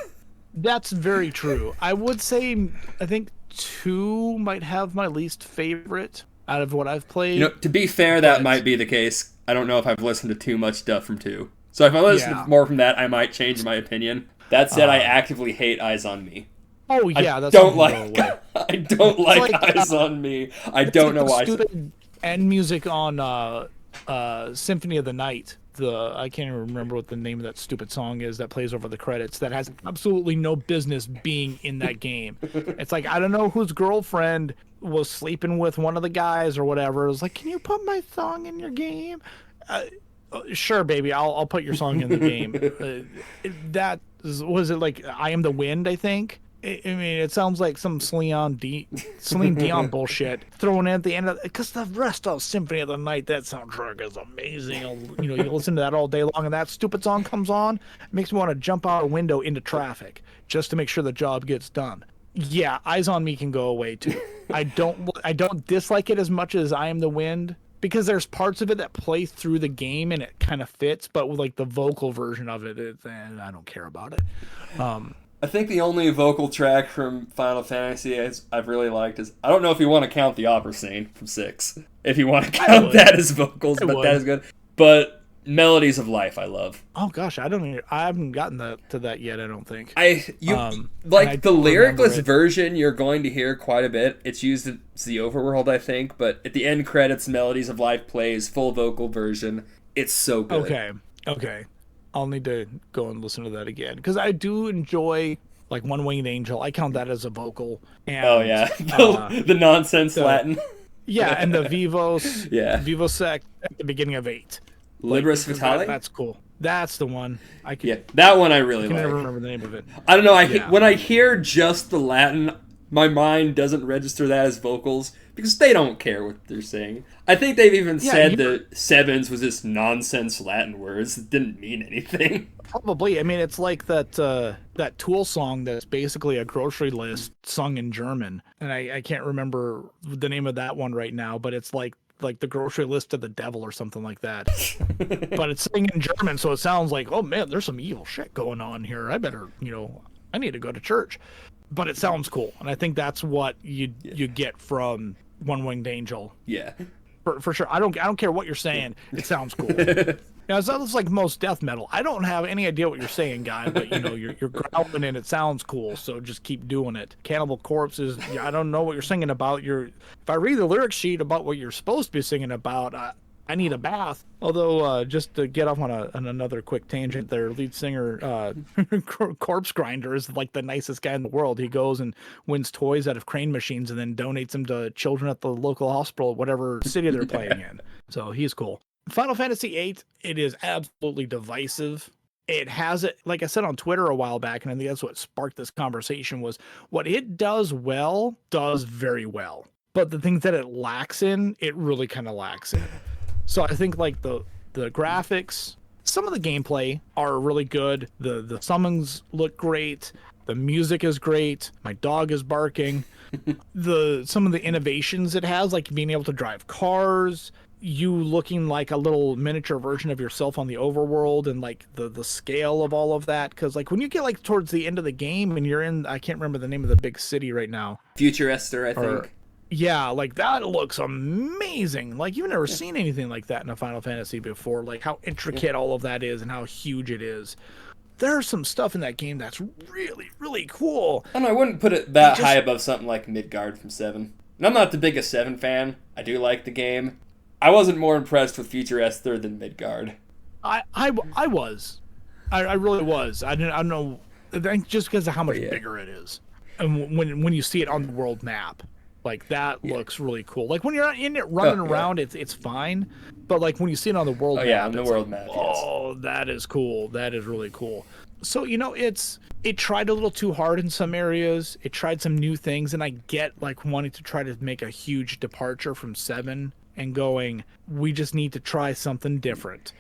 That's very true. I would say, I think 2 might have my least favorite out of what I've played. To be fair, that might be the case. I don't know if I've listened to too much stuff from 2. So if I listen to more from that, I might change my opinion. That said, I actively hate Eyes on Me. Oh yeah, I don't like Eyes on Me. I don't know why. Stupid end music on Symphony of the Night. I can't even remember what the name of that stupid song is that plays over the credits, that has absolutely no business being in that game. It's like, I don't know whose girlfriend was sleeping with one of the guys or whatever. It was like, can you put my song in your game? Sure, baby, I'll put your song in the game. Was it like I Am the Wind, I think? I mean, it sounds like some Celine Dion bullshit thrown in at the end of, because the rest of Symphony of the Night, that soundtrack is amazing. You listen to that all day long, and that stupid song comes on, it makes me want to jump out a window into traffic just to make sure the job gets done. Yeah, Eyes on Me can go away too. I don't dislike it as much as I Am the Wind, because there's parts of it that play through the game and it kind of fits, but with like the vocal version of it, I don't care about it. I think the only vocal track from Final Fantasy I've really liked is, I don't know if you want to count the opera scene from 6, if you want to count that as vocals, but that is good. But Melodies of Life, I love. Oh gosh, I haven't gotten to that yet, I don't think. The lyricless version you're going to hear quite a bit. It's used as the overworld, I think, but at the end credits, Melodies of Life plays full vocal version. It's so good. Okay. I'll need to go and listen to that again, because I do enjoy, like, One Winged Angel. I count that as a vocal. And, the nonsense Latin. Yeah, and the Vivos at the beginning of 8. Libris Vitale? That's cool. That's the one. That one I really like. I can never remember the name of it. I don't know. When I hear just the Latin, my mind doesn't register that as vocals, because they don't care what they're saying. I think they've even said the Sevens was just nonsense Latin words that didn't mean anything. Probably. I mean, it's like that Tool song that's basically a grocery list sung in German. And I can't remember the name of that one right now, but it's like the grocery list of the devil or something like that. But it's singing in German, so it sounds like, oh man, there's some evil shit going on here. I better, I need to go to church. But it sounds cool, and I think that's what you get from One-Winged Angel. Yeah. For sure. I don't care what you're saying. It sounds cool. It sounds like most death metal. I don't have any idea what you're saying, guy, but you're growling and it sounds cool, so just keep doing it. Cannibal Corpse I don't know what you're singing about. If I read the lyric sheet about what you're supposed to be singing about, I need a bath. Although, just to get off on another quick tangent there, lead singer Corpse Grinder is like the nicest guy in the world. He goes and wins toys out of crane machines and then donates them to children at the local hospital, whatever city they're playing in. So he's cool. Final Fantasy VIII, it is absolutely divisive. It has it, like I said on Twitter a while back, and I think that's what sparked this conversation, was what it does well, does very well. But the things that it lacks in, it really kind of lacks in. So I think like the graphics, some of the gameplay are really good. The summons look great. The music is great. My dog is barking. Some of the innovations it has, like being able to drive cars, you looking like a little miniature version of yourself on the overworld, and like the scale of all of that. Because like when you get like towards the end of the game and you're in, I can't remember the name of the big city right now. Future Esther, I think. Yeah, like that looks amazing. Like you've never seen anything like that in a Final Fantasy before. Like how intricate all of that is and how huge it is. There's some stuff in that game that's really, really cool. And I wouldn't put it that high above something like Midgard from 7. And I'm not the biggest 7 fan. I do like the game. I wasn't more impressed with Future Esther than Midgard. I was. I really was. I don't know. I think just because of how much bigger it is. And when you see it on the world map. Like, that looks really cool. Like, when you're not in it running around, it's fine. But, like, when you see it on the world map, yeah, on the world map, oh, that is cool. That is really cool. So, it tried a little too hard in some areas. It tried some new things, and I get, like, wanting to try to make a huge departure from 7 and going, we just need to try something different.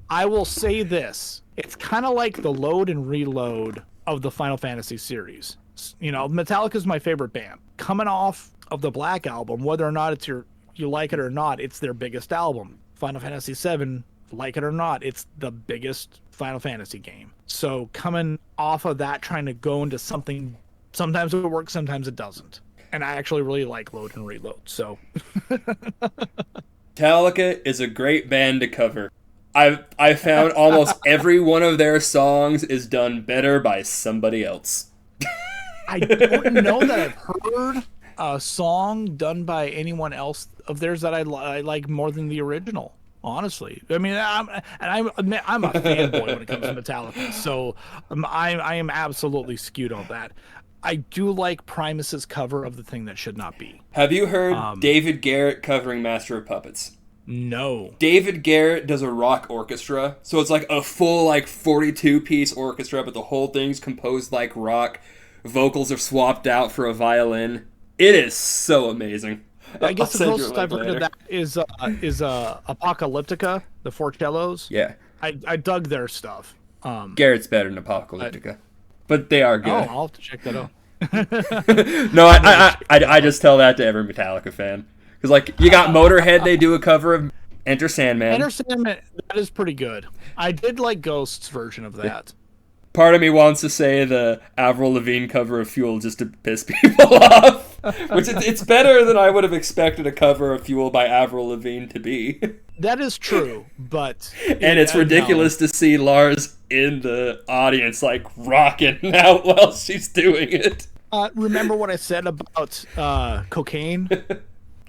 I will say this. It's kind of like the load and reload of the Final Fantasy series. Metallica's my favorite band. Coming off of the Black Album, whether or not you like it or not, it's their biggest album. Final Fantasy VII, like it or not, it's the biggest Final Fantasy game. So coming off of that, trying to go into something, sometimes it works, sometimes it doesn't. And I actually really like Load and Reload, so. Metallica is a great band to cover. I found almost every one of their songs is done better by somebody else. I don't know that I've heard a song done by anyone else of theirs that I like more than the original. Honestly, I mean, I'm a fanboy when it comes to Metallica, so I am absolutely skewed on that. I do like Primus's cover of The Thing That Should Not Be. Have you heard David Garrett covering Master of Puppets? No. David Garrett does a rock orchestra, so it's like a full 42-piece orchestra, but the whole thing's composed like rock. Vocals are swapped out for a violin. It is so amazing. I guess the closest I've heard of that is Apocalyptica, the four cellos. Yeah. I dug their stuff. Garrett's better than Apocalyptica. But they are good. Oh, I'll have to check that out. No, I just tell that to every Metallica fan. Because, you got Motorhead, they do a cover of Enter Sandman. Enter Sandman, that is pretty good. I did like Ghost's version of that. Part of me wants to say the Avril Lavigne cover of Fuel just to piss people off. Which it's better than I would have expected a cover of Fuel by Avril Lavigne to be. That is true, but... And it's ridiculous to see Lars in the audience, rocking out while she's doing it. Remember what I said about cocaine?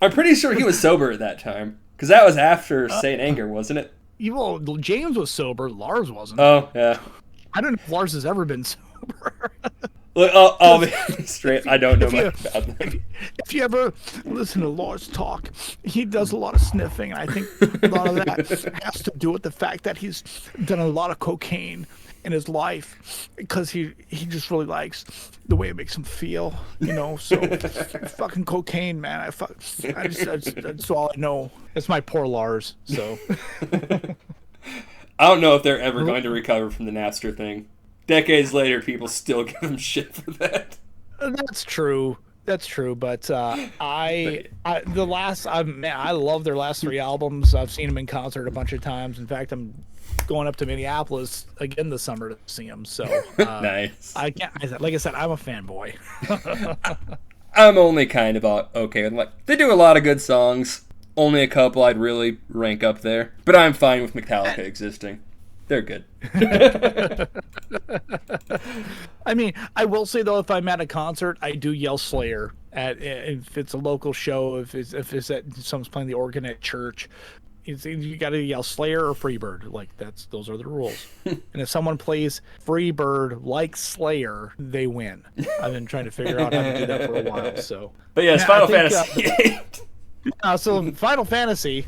I'm pretty sure he was sober at that time. Because that was after Saint Anger, wasn't it? Well, James was sober. Lars wasn't. Oh, yeah. I don't know if Lars has ever been sober. Look, I'll be straight. I don't know much about that. If you ever listen to Lars talk, he does a lot of sniffing, and I think a lot of that has to do with the fact that he's done a lot of cocaine in his life, because he just really likes the way it makes him feel, so fucking cocaine, man. That's all I know. It's my poor Lars, so. I don't know if they're ever going to recover from the Napster thing. Decades later, people still give them shit for that. That's true. But I love their last 3 albums. I've seen them in concert a bunch of times. In fact, I'm going up to Minneapolis again this summer to see them. So nice. Like I said, I'm a fanboy. I'm only kind of okay with, like, they do a lot of good songs. Only a couple I'd really rank up there. But I'm fine with Metallica existing. They're good. I mean, I will say though, if I'm at a concert, I do yell Slayer if it's a local show, if it's at someone's playing the organ at church. You got to yell Slayer or Freebird. Like those are the rules. And if someone plays Freebird like Slayer, they win. I've been trying to figure out how to do that for a while. So, but yeah, it's Final Fantasy VIII. So Final Fantasy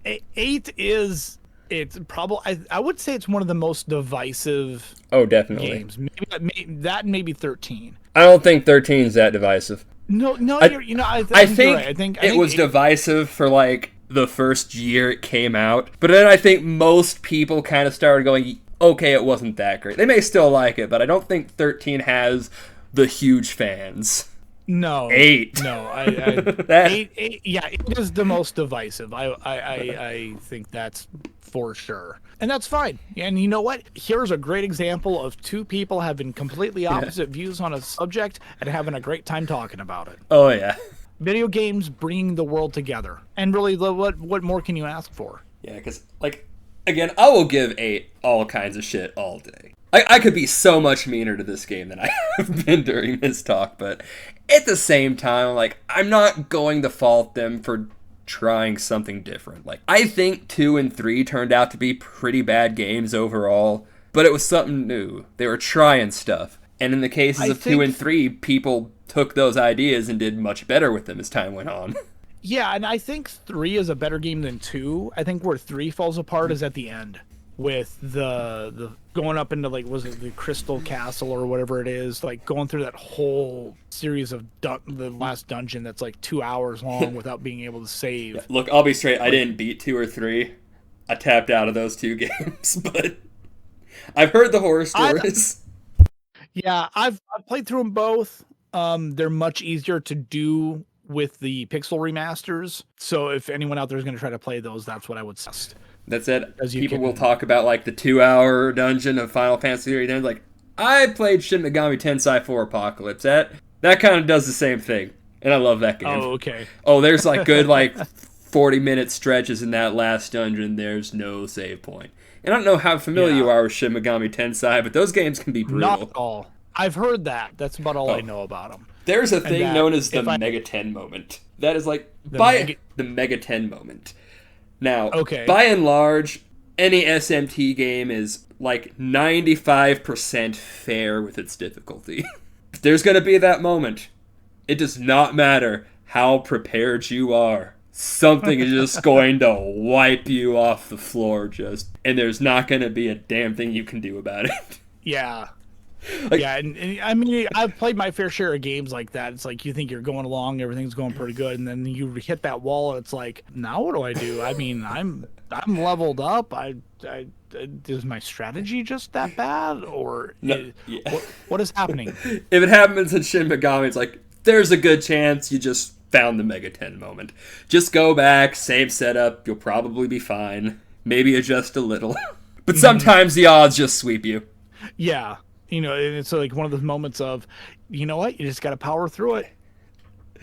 8 is. It's probably, I would say it's one of the most divisive definitely. games. Maybe 13. I don't think 13 is that divisive. No, I think think, right. I think it was divisive for, like, the first year it came out. But then I think most people kind of started going, okay, it wasn't that great. They may still like it, but I don't think 13 has the huge fans. No. 8. No, eight, yeah, it is the most divisive. I think that's for sure. And that's fine. And you know what? Here's a great example of two people having completely opposite views on a subject and having a great time talking about it. Oh, yeah. Video games bringing the world together. And really, what more can you ask for? Yeah, because, like, again, I will give 8 all kinds of shit all day. I could be so much meaner to this game than I have been during this talk, but at the same time, like, I'm not going to fault them for trying something different. Like, I think 2 and 3 turned out to be pretty bad games overall, but it was something new. They were trying stuff. And in the cases of 2 and 3, people took those ideas and did much better with them as time went on. Yeah, and I think 3 is a better game than 2. I think where 3 falls apart is at the end. With the going up into, like, was it the Crystal Castle or whatever it is, like going through that whole series of the last dungeon that's like 2 hours long without being able to save. Yeah, look, I'll be straight. I didn't beat 2 or 3. I tapped out of those 2 games, but I've heard the horror stories. I've played through them both. They're much easier to do with the pixel remasters. So if anyone out there is going to try to play those, that's what I would suggest. That's it. People will talk about, like, the 2-hour dungeon of Final Fantasy VIII. Then, like, I played Shin Megami Tensei 4 Apocalypse. That kind of does the same thing, and I love that game. Oh, okay. Oh, there's, like, good, like, 40-minute stretches in that last dungeon. There's no save point. And I don't know how familiar you are with Shin Megami Tensei, but those games can be brutal. Not at all. I've heard that. That's about all I know about them. There's a thing known as the Mega 10 moment. That is, like, the Mega 10 moment. Now, by and large, any SMT game is, like, 95% fair with its difficulty. There's going to be that moment. It does not matter how prepared you are. Something is just going to wipe you off the floor, and there's not going to be a damn thing you can do about it. Yeah. Like, yeah, and I mean, I've played my fair share of games like that. It's like you think you're going along, everything's going pretty good, and then you hit that wall, and it's like, now what do I do? I mean, I'm leveled up. Is my strategy just that bad, or what is happening? If it happens in Shin Megami, it's like there's a good chance you just found the Mega 10 moment. Just go back, same setup, you'll probably be fine. Maybe adjust a little, but sometimes the odds just sweep you. Yeah. You know, it's like one of those moments of, you know what, you just got to power through it.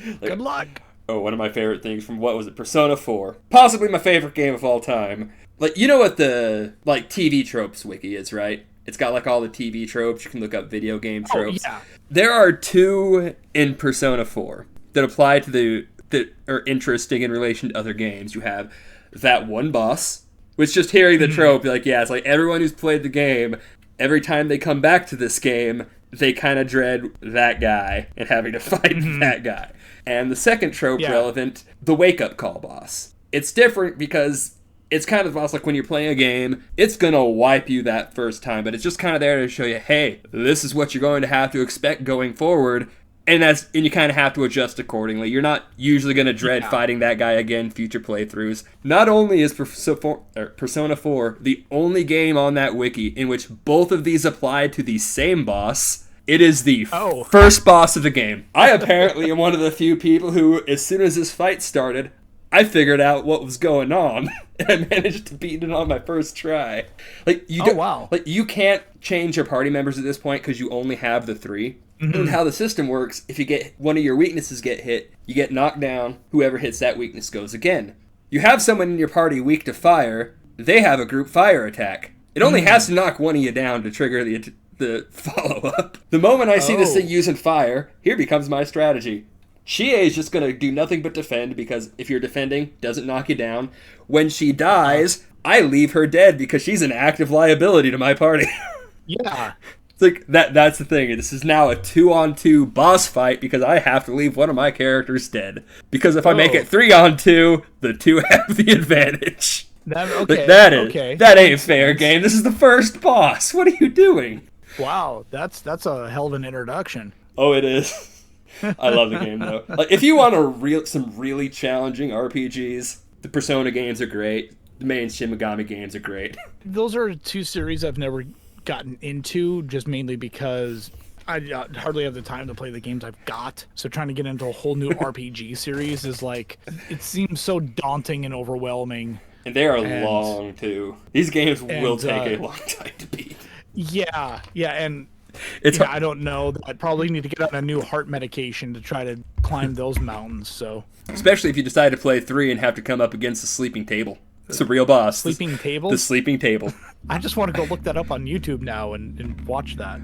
Like, good luck. Oh, one of my favorite things from, what was it, Persona 4. Possibly my favorite game of all time. Like, you know what the, like, TV tropes wiki is, right? It's got, like, all the TV tropes. You can look up video game tropes. Oh, yeah. There are 2 in Persona 4 that apply to that are interesting in relation to other games. You have that one boss, which just hearing the trope, like, yeah, it's like everyone who's played the game, every time they come back to this game, they kind of dread that guy and having to fight that guy. And the second trope relevant, the wake-up call boss. It's different because it's kind of boss like when you're playing a game, it's going to wipe you that first time, but it's just kind of there to show you, hey, this is what you're going to have to expect going forward. And you kind of have to adjust accordingly. You're not usually going to dread fighting that guy again future playthroughs. Not only is Persona 4 the only game on that wiki in which both of these apply to the same boss, it is the first boss of the game. I apparently am one of the few people who, as soon as this fight started, I figured out what was going on, and I managed to beat it on my first try. Like, you can't change your party members at this point because you only have the 3. And how the system works, if you get one of your weaknesses get hit, you get knocked down. Whoever hits that weakness goes again. You have someone in your party weak to fire. They have a group fire attack. It only has to knock one of you down to trigger the follow-up. The moment I see this thing using fire, here becomes my strategy. Chie is just going to do nothing but defend, because if you're defending, doesn't knock you down. When she dies, I leave her dead because she's an active liability to my party. Yeah. It's like, that's the thing. This is now a 2-on-2 boss fight because I have to leave one of my characters dead. Because if I make it 3-on-2, the two have the advantage. That ain't fair, game. This is the first boss. What are you doing? Wow, that's a hell of an introduction. Oh, it is. I love the game, though. Like, if you want some really challenging RPGs, the Persona games are great. The main Shin Megami games are great. Those are two series I've never gotten into, just mainly because I hardly have the time to play the games I've got. So trying to get into a whole new RPG series is like, it seems so daunting and overwhelming. And they are long, too. These games will take a long time to beat. Yeah, and I don't know. I'd probably need to get on a new heart medication to try to climb those mountains. So, especially if you decide to play 3 and have to come up against the sleeping table. It's a real boss. Sleeping table? The sleeping table. I just want to go look that up on YouTube now and watch that.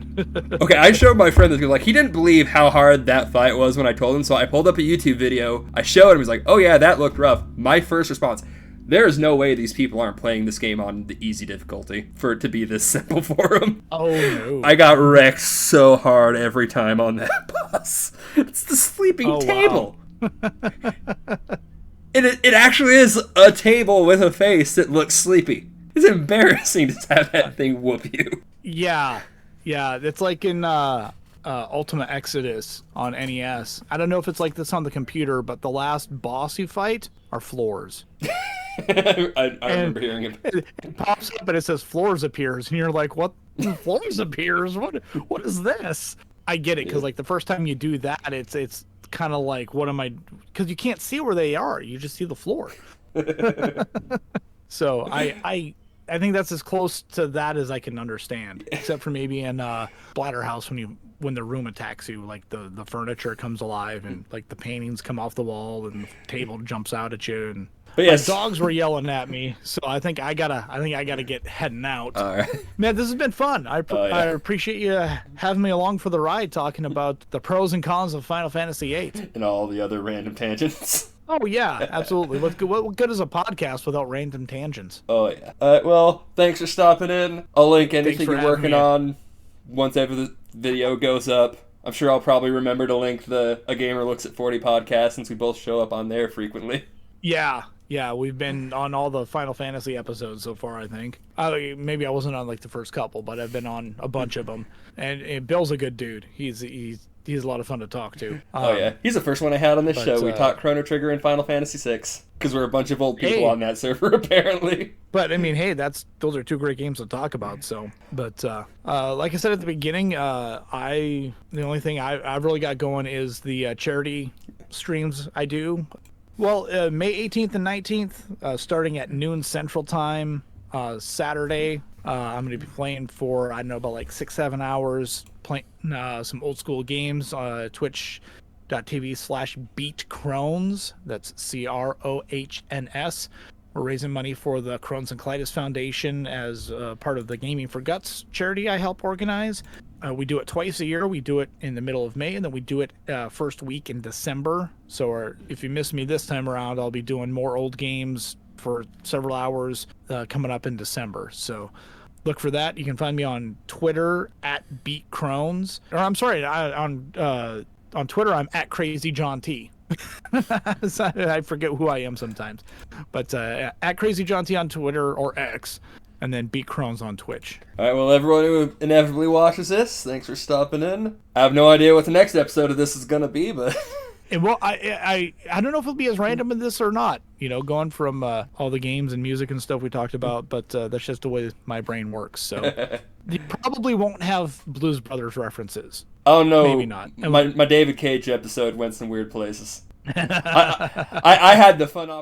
Okay, I showed my friend this. Like, he didn't believe how hard that fight was when I told him, so I pulled up a YouTube video. I showed him. He's like, oh yeah, that looked rough. My first response, there is no way these people aren't playing this game on the easy difficulty for it to be this simple for them. Oh, no. I got wrecked so hard every time on that boss. It's the sleeping table. Wow. It actually is a table with a face that looks sleepy. It's embarrassing to have that thing whoop you. Yeah. It's like in Ultima Exodus on NES. I don't know if it's like this on the computer, but the last boss you fight are floors. I remember hearing it. It pops up and it says floors appears, and you're like, what? Floors appears? What is this? I get it, because like the first time you do that, it's kind of like, what am I? Because you can't see where they are. You just see the floor. So I think that's as close to that as I can understand, except for maybe in Splatterhouse when the room attacks you, like the furniture comes alive and like the paintings come off the wall and the table jumps out at you, and my dogs were yelling at me, so I think I gotta get heading out. All right. Man, this has been fun. I appreciate you having me along for the ride, talking about the pros and cons of Final Fantasy VIII and all the other random tangents. Oh yeah, absolutely. What good is a podcast without random tangents? Oh yeah. Well, thanks for stopping in. I'll link anything you're working on once ever the video goes up. I'm sure I'll probably remember to link the A Gamer Looks at 40 podcast, since we both show up on there frequently. Yeah, we've been on all the Final Fantasy episodes so far, I think. Maybe I wasn't on like the first couple, but I've been on a bunch of them. And Bill's a good dude. He's a lot of fun to talk to. Oh yeah, he's the first one I had on this show. We talked Chrono Trigger and Final Fantasy VI, because we're a bunch of old people on that server apparently. But I mean, hey, those are two great games to talk about. So, but like I said at the beginning, the only thing I've really got going is the charity streams I do. Well, May 18th and 19th, starting at noon Central Time, Saturday, I'm going to be playing for, I don't know, about like 6-7 hours, playing some old school games, twitch.tv/beatcrones, that's CROHNS. We're raising money for the Crohn's and Colitis Foundation as part of the Gaming for Guts charity I help organize. We do it twice a year. We do it in the middle of May, and then we do it first week in December. So if you miss me this time around, I'll be doing more old games for several hours coming up in December. So look for that. You can find me on Twitter at BeatCrones. Or I'm sorry, on Twitter I'm at CrazyJohnT. I forget who I am sometimes. But at CrazyJohnT on Twitter or X. And then Beat Crones on Twitch. All right, well, everyone who inevitably watches this, thanks for stopping in. I have no idea what the next episode of this is going to be, but... Well, I don't know if it'll be as random in this or not, going from all the games and music and stuff we talked about, but that's just the way my brain works, so... You probably won't have Blues Brothers references. Oh, no. Maybe not. My David Cage episode went some weird places. I had the fun opportunity.